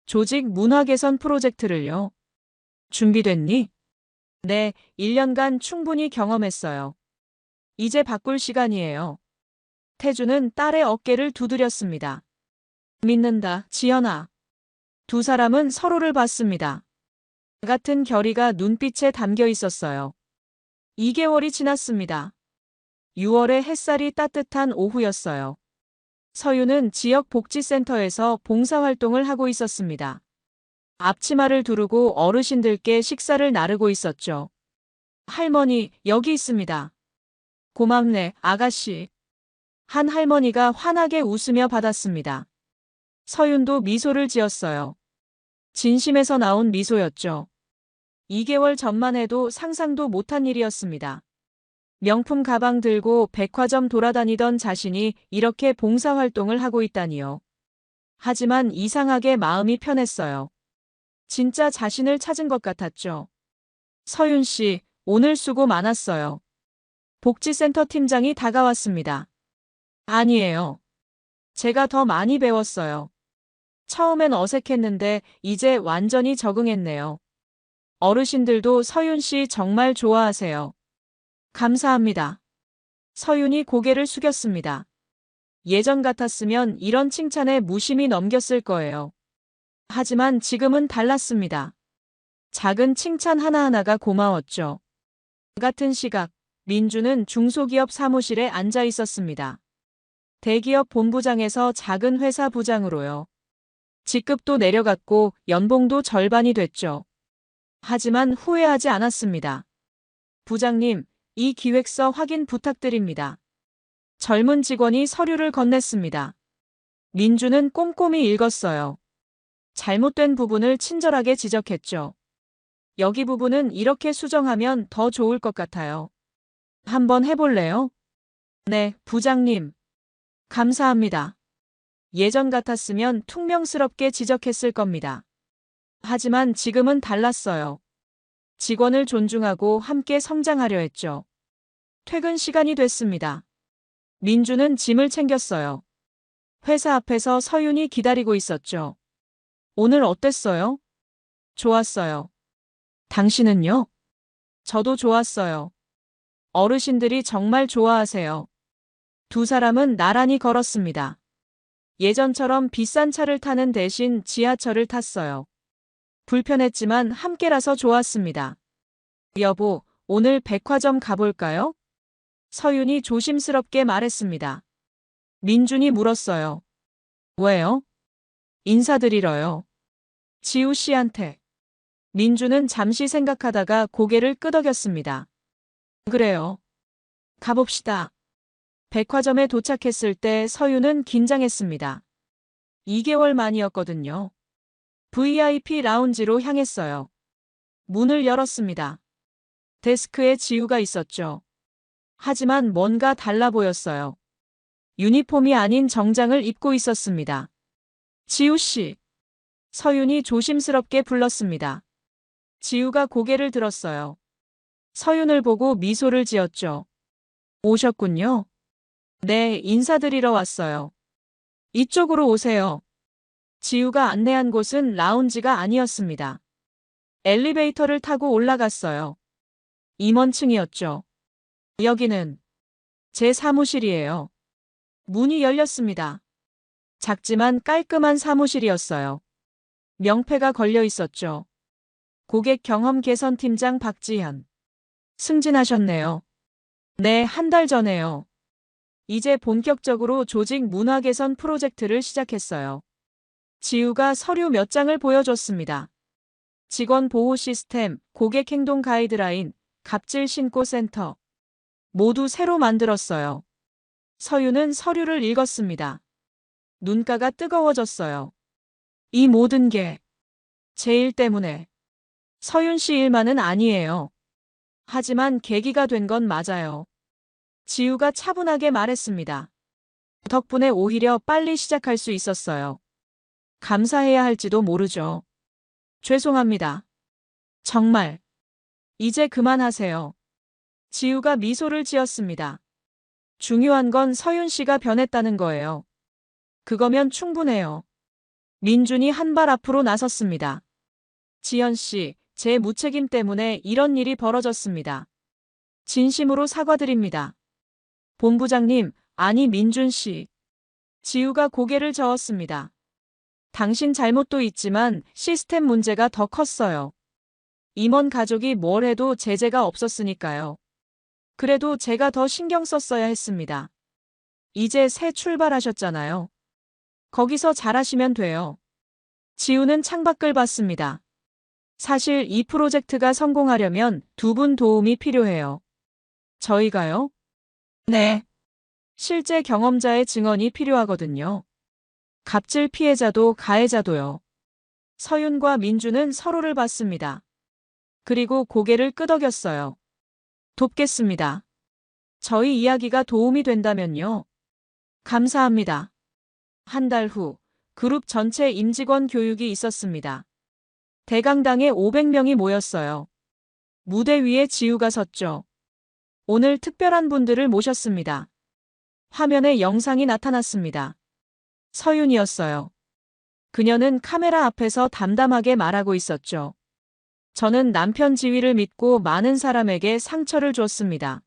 조직 문화 개선 프로젝트를요. 준비됐니? 네, 1년간 충분히 경험했어요. 이제 바꿀 시간이에요. 태주는 딸의 어깨를 두드렸습니다. 믿는다, 지연아. 두 사람은 서로를 봤습니다. 같은 결의가 눈빛에 담겨 있었어요. 2개월이 지났습니다. 6월의 햇살이 따뜻한 오후였어요. 서윤은 지역 복지센터에서 봉사활동을 하고 있었습니다. 앞치마를 두르고 어르신들께 식사를 나르고 있었죠. 할머니, 여기 있습니다. 고맙네, 아가씨. 한 할머니가 환하게 웃으며 받았습니다. 서윤도 미소를 지었어요. 진심에서 나온 미소였죠. 2개월 전만 해도 상상도 못한 일이었습니다. 명품 가방 들고 백화점 돌아다니던 자신이 이렇게 봉사활동을 하고 있다니요. 하지만 이상하게 마음이 편했어요. 진짜 자신을 찾은 것 같았죠. 서윤 씨, 오늘 수고 많았어요. 복지센터 팀장이 다가왔습니다. 아니에요. 제가 더 많이 배웠어요. 처음엔 어색했는데 이제 완전히 적응했네요. 어르신들도 서윤 씨 정말 좋아하세요. 감사합니다. 서윤이 고개를 숙였습니다. 예전 같았으면 이런 칭찬에 무심히 넘겼을 거예요. 하지만 지금은 달랐습니다. 작은 칭찬 하나하나가 고마웠죠. 같은 시각, 민주는 중소기업 사무실에 앉아 있었습니다. 대기업 본부장에서 작은 회사 부장으로요. 직급도 내려갔고 연봉도 절반이 됐죠. 하지만 후회하지 않았습니다. 부장님, 이 기획서 확인 부탁드립니다. 젊은 직원이 서류를 건넸습니다. 민주는 꼼꼼히 읽었어요. 잘못된 부분을 친절하게 지적했죠. 여기 부분은 이렇게 수정하면 더 좋을 것 같아요. 한번 해볼래요? 네, 부장님. 감사합니다. 예전 같았으면 퉁명스럽게 지적했을 겁니다. 하지만 지금은 달랐어요. 직원을 존중하고 함께 성장하려 했죠. 퇴근 시간이 됐습니다. 민주는 짐을 챙겼어요. 회사 앞에서 서윤이 기다리고 있었죠. 오늘 어땠어요? 좋았어요. 당신은요? 저도 좋았어요. 어르신들이 정말 좋아하세요. 두 사람은 나란히 걸었습니다. 예전처럼 비싼 차를 타는 대신 지하철을 탔어요. 불편했지만 함께라서 좋았습니다. 여보, 오늘 백화점 가볼까요? 서윤이 조심스럽게 말했습니다. 민준이 물었어요. 왜요? 인사드리러요. 지우 씨한테. 민주는 잠시 생각하다가 고개를 끄덕였습니다. 그래요. 가봅시다. 백화점에 도착했을 때 서윤은 긴장했습니다. 2개월 만이었거든요. VIP 라운지로 향했어요. 문을 열었습니다. 데스크에 지우가 있었죠. 하지만 뭔가 달라 보였어요. 유니폼이 아닌 정장을 입고 있었습니다. 지우 씨. 서윤이 조심스럽게 불렀습니다. 지우가 고개를 들었어요. 서윤을 보고 미소를 지었죠. 오셨군요. 네, 인사드리러 왔어요. 이쪽으로 오세요. 지우가 안내한 곳은 라운지가 아니었습니다. 엘리베이터를 타고 올라갔어요. 임원층이었죠. 여기는 제 사무실이에요. 문이 열렸습니다. 작지만 깔끔한 사무실이었어요. 명패가 걸려 있었죠. 고객 경험 개선 팀장 박지현. 승진하셨네요. 네, 한 달 전에요. 이제 본격적으로 조직 문화 개선 프로젝트를 시작했어요. 지우가 서류 몇 장을 보여줬습니다. 직원 보호 시스템, 고객 행동 가이드라인, 갑질 신고 센터. 모두 새로 만들었어요. 서유는 서류를 읽었습니다. 눈가가 뜨거워졌어요. 이 모든 게 제 일 때문에. 서윤 씨 일만은 아니에요. 하지만 계기가 된 건 맞아요. 지우가 차분하게 말했습니다. 덕분에 오히려 빨리 시작할 수 있었어요. 감사해야 할지도 모르죠. 죄송합니다. 정말. 이제 그만하세요. 지우가 미소를 지었습니다. 중요한 건 서윤 씨가 변했다는 거예요. 그거면 충분해요. 민준이 한 발 앞으로 나섰습니다. 지연 씨, 제 무책임 때문에 이런 일이 벌어졌습니다. 진심으로 사과드립니다. 본부장님, 아니 민준 씨. 지우가 고개를 저었습니다. 당신 잘못도 있지만 시스템 문제가 더 컸어요. 임원 가족이 뭘 해도 제재가 없었으니까요. 그래도 제가 더 신경 썼어야 했습니다. 이제 새 출발하셨잖아요. 거기서 잘하시면 돼요. 지우는 창밖을 봤습니다. 사실 이 프로젝트가 성공하려면 두 분 도움이 필요해요. 저희가요? 네. 실제 경험자의 증언이 필요하거든요. 갑질 피해자도 가해자도요. 서윤과 민주는 서로를 봤습니다. 그리고 고개를 끄덕였어요. 돕겠습니다. 저희 이야기가 도움이 된다면요. 감사합니다. 한 달 후, 그룹 전체 임직원 교육이 있었습니다. 대강당에 500명이 모였어요. 무대 위에 지우가 섰죠. 오늘 특별한 분들을 모셨습니다. 화면에 영상이 나타났습니다. 서윤이었어요. 그녀는 카메라 앞에서 담담하게 말하고 있었죠. 저는 남편 지위를 믿고 많은 사람에게 상처를 줬습니다.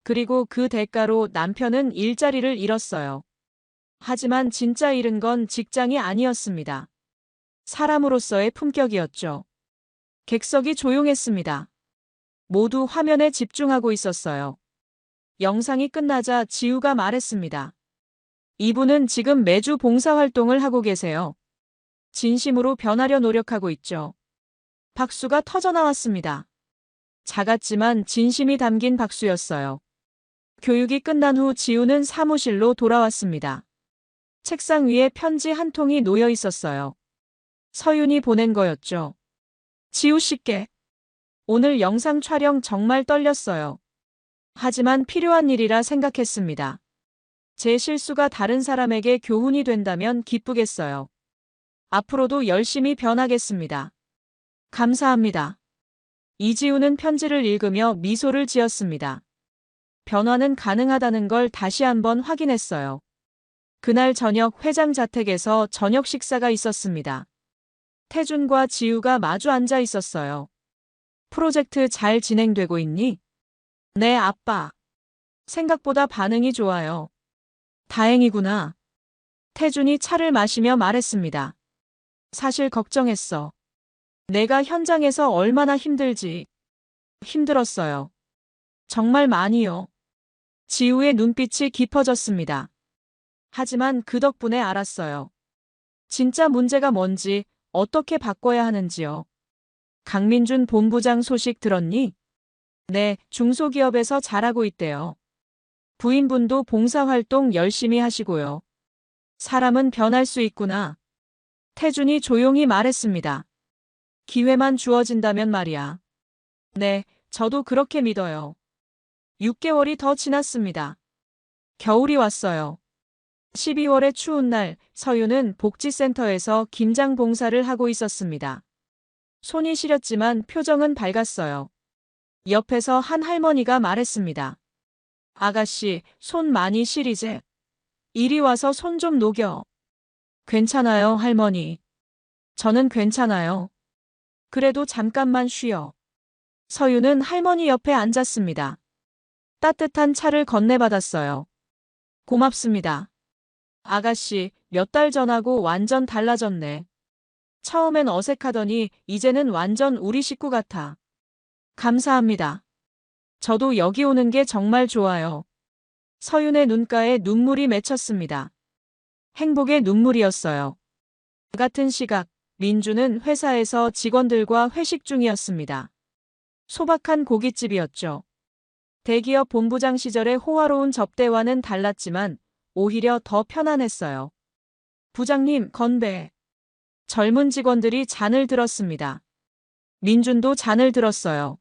그리고 그 대가로 남편은 일자리를 잃었어요. 하지만 진짜 잃은 건 직장이 아니었습니다. 사람으로서의 품격이었죠. 객석이 조용했습니다. 모두 화면에 집중하고 있었어요. 영상이 끝나자 지우가 말했습니다. 이분은 지금 매주 봉사활동을 하고 계세요. 진심으로 변하려 노력하고 있죠. 박수가 터져나왔습니다. 작았지만 진심이 담긴 박수였어요. 교육이 끝난 후 지우는 사무실로 돌아왔습니다. 책상 위에 편지 한 통이 놓여 있었어요. 서윤이 보낸 거였죠. 지우 씨께. 오늘 영상 촬영 정말 떨렸어요. 하지만 필요한 일이라 생각했습니다. 제 실수가 다른 사람에게 교훈이 된다면 기쁘겠어요. 앞으로도 열심히 변하겠습니다. 감사합니다. 이지우는 편지를 읽으며 미소를 지었습니다. 변화는 가능하다는 걸 다시 한번 확인했어요. 그날 저녁 회장 자택에서 저녁 식사가 있었습니다. 태준과 지우가 마주 앉아 있었어요. 프로젝트 잘 진행되고 있니? 네, 아빠. 생각보다 반응이 좋아요. 다행이구나. 태준이 차를 마시며 말했습니다. 사실 걱정했어. 내가 현장에서 얼마나 힘들지. 힘들었어요. 정말 많이요. 지우의 눈빛이 깊어졌습니다. 하지만 그 덕분에 알았어요. 진짜 문제가 뭔지, 어떻게 바꿔야 하는지요. 강민준 본부장 소식 들었니? 네, 중소기업에서 잘하고 있대요. 부인분도 봉사활동 열심히 하시고요. 사람은 변할 수 있구나. 태준이 조용히 말했습니다. 기회만 주어진다면 말이야. 네, 저도 그렇게 믿어요. 6개월이 더 지났습니다. 겨울이 왔어요. 12월의 추운 날, 서윤은 복지센터에서 김장 봉사를 하고 있었습니다. 손이 시렸지만 표정은 밝았어요. 옆에서 한 할머니가 말했습니다. 아가씨, 손 많이 시리제? 이리 와서 손 좀 녹여. 괜찮아요, 할머니. 저는 괜찮아요. 그래도 잠깐만 쉬어. 서윤은 할머니 옆에 앉았습니다. 따뜻한 차를 건네받았어요. 고맙습니다. 아가씨, 몇 달 전하고 완전 달라졌네. 처음엔 어색하더니 이제는 완전 우리 식구 같아. 감사합니다. 저도 여기 오는 게 정말 좋아요. 서윤의 눈가에 눈물이 맺혔습니다. 행복의 눈물이었어요. 같은 시각, 민주는 회사에서 직원들과 회식 중이었습니다. 소박한 고깃집이었죠. 대기업 본부장 시절의 호화로운 접대와는 달랐지만 오히려 더 편안했어요. 부장님, 건배. 젊은 직원들이 잔을 들었습니다. 민준도 잔을 들었어요.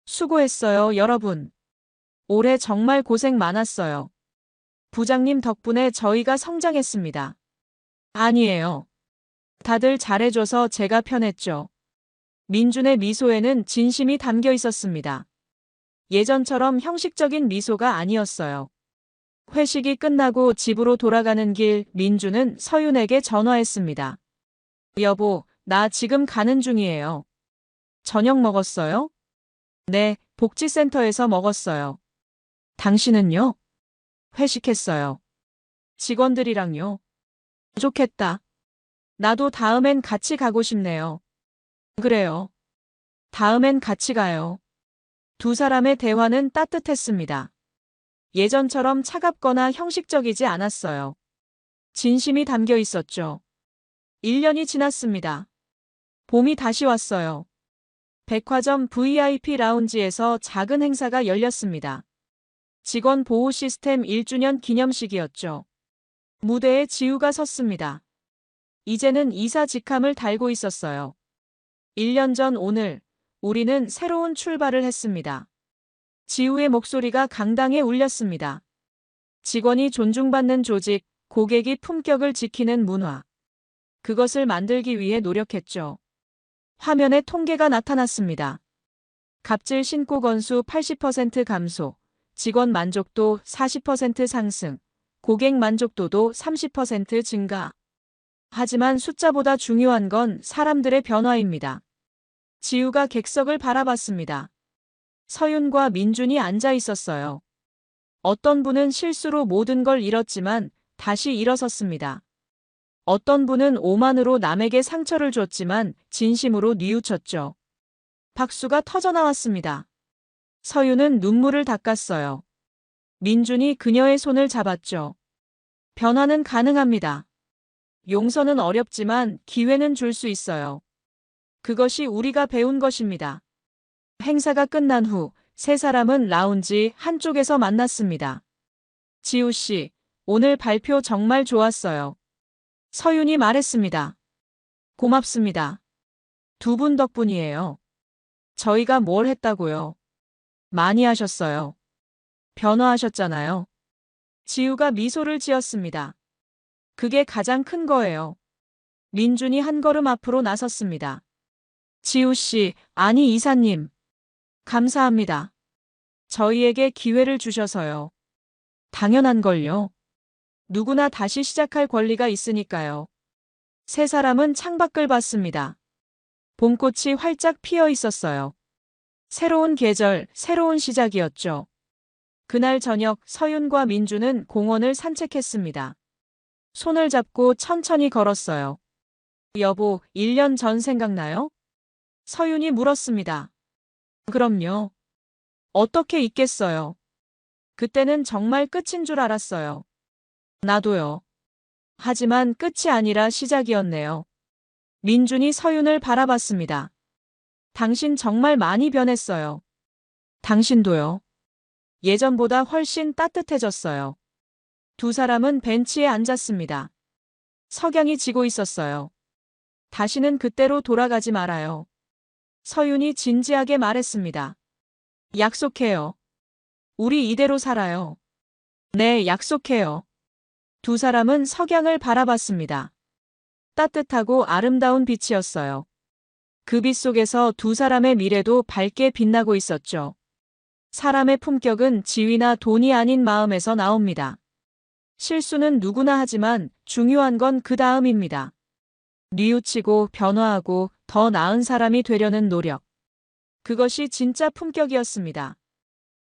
수고했어요, 여러분. 올해 정말 고생 많았어요. 부장님 덕분에 저희가 성장했습니다. 아니에요. 다들 잘해줘서 제가 편했죠. 민준의 미소에는 진심이 담겨 있었습니다. 예전처럼 형식적인 미소가 아니었어요. 회식이 끝나고 집으로 돌아가는 길, 민준은 서윤에게 전화했습니다. 여보, 나 지금 가는 중이에요. 저녁 먹었어요? 네, 복지센터에서 먹었어요. 당신은요? 회식했어요. 직원들이랑요. 좋겠다. 나도 다음엔 같이 가고 싶네요. 그래요. 다음엔 같이 가요. 두 사람의 대화는 따뜻했습니다. 예전처럼 차갑거나 형식적이지 않았어요. 진심이 담겨 있었죠. 1년이 지났습니다. 봄이 다시 왔어요. 백화점 VIP 라운지에서 작은 행사가 열렸습니다. 직원 보호 시스템 1주년 기념식이었죠. 무대에 지우가 섰습니다. 이제는 이사 직함을 달고 있었어요. 1년 전 오늘, 우리는 새로운 출발을 했습니다. 지우의 목소리가 강당에 울렸습니다. 직원이 존중받는 조직, 고객이 품격을 지키는 문화. 그것을 만들기 위해 노력했죠. 화면에 통계가 나타났습니다. 갑질 신고 건수 80% 감소, 직원 만족도 40% 상승, 고객 만족도도 30% 증가. 하지만 숫자보다 중요한 건 사람들의 변화입니다. 지우가 객석을 바라봤습니다. 서윤과 민준이 앉아 있었어요. 어떤 분은 실수로 모든 걸 잃었지만 다시 일어섰습니다. 어떤 분은 오만으로 남에게 상처를 줬지만 진심으로 뉘우쳤죠. 박수가 터져나왔습니다. 서윤은 눈물을 닦았어요. 민준이 그녀의 손을 잡았죠. 변화는 가능합니다. 용서는 어렵지만 기회는 줄 수 있어요. 그것이 우리가 배운 것입니다. 행사가 끝난 후 세 사람은 라운지 한쪽에서 만났습니다. 지우 씨, 오늘 발표 정말 좋았어요. 서윤이 말했습니다. 고맙습니다. 두 분 덕분이에요. 저희가 뭘 했다고요? 많이 하셨어요. 변화하셨잖아요. 지우가 미소를 지었습니다. 그게 가장 큰 거예요. 민준이 한 걸음 앞으로 나섰습니다. 지우 씨, 아니 이사님. 감사합니다. 저희에게 기회를 주셔서요. 당연한걸요. 누구나 다시 시작할 권리가 있으니까요. 세 사람은 창밖을 봤습니다. 봄꽃이 활짝 피어 있었어요. 새로운 계절, 새로운 시작이었죠. 그날 저녁 서윤과 민주는 공원을 산책했습니다. 손을 잡고 천천히 걸었어요. 여보, 1년 전 생각나요? 서윤이 물었습니다. 그럼요. 어떻게 잊겠어요. 그때는 정말 끝인 줄 알았어요. 나도요. 하지만 끝이 아니라 시작이었네요. 민준이 서윤을 바라봤습니다. 당신 정말 많이 변했어요. 당신도요. 예전보다 훨씬 따뜻해졌어요. 두 사람은 벤치에 앉았습니다. 석양이 지고 있었어요. 다시는 그때로 돌아가지 말아요. 서윤이 진지하게 말했습니다. 약속해요. 우리 이대로 살아요. 네, 약속해요. 두 사람은 석양을 바라봤습니다. 따뜻하고 아름다운 빛이었어요. 그 빛 속에서 두 사람의 미래도 밝게 빛나고 있었죠. 사람의 품격은 지위나 돈이 아닌 마음에서 나옵니다. 실수는 누구나 하지만 중요한 건 그 다음입니다. 뉘우치고 변화하고 더 나은 사람이 되려는 노력. 그것이 진짜 품격이었습니다.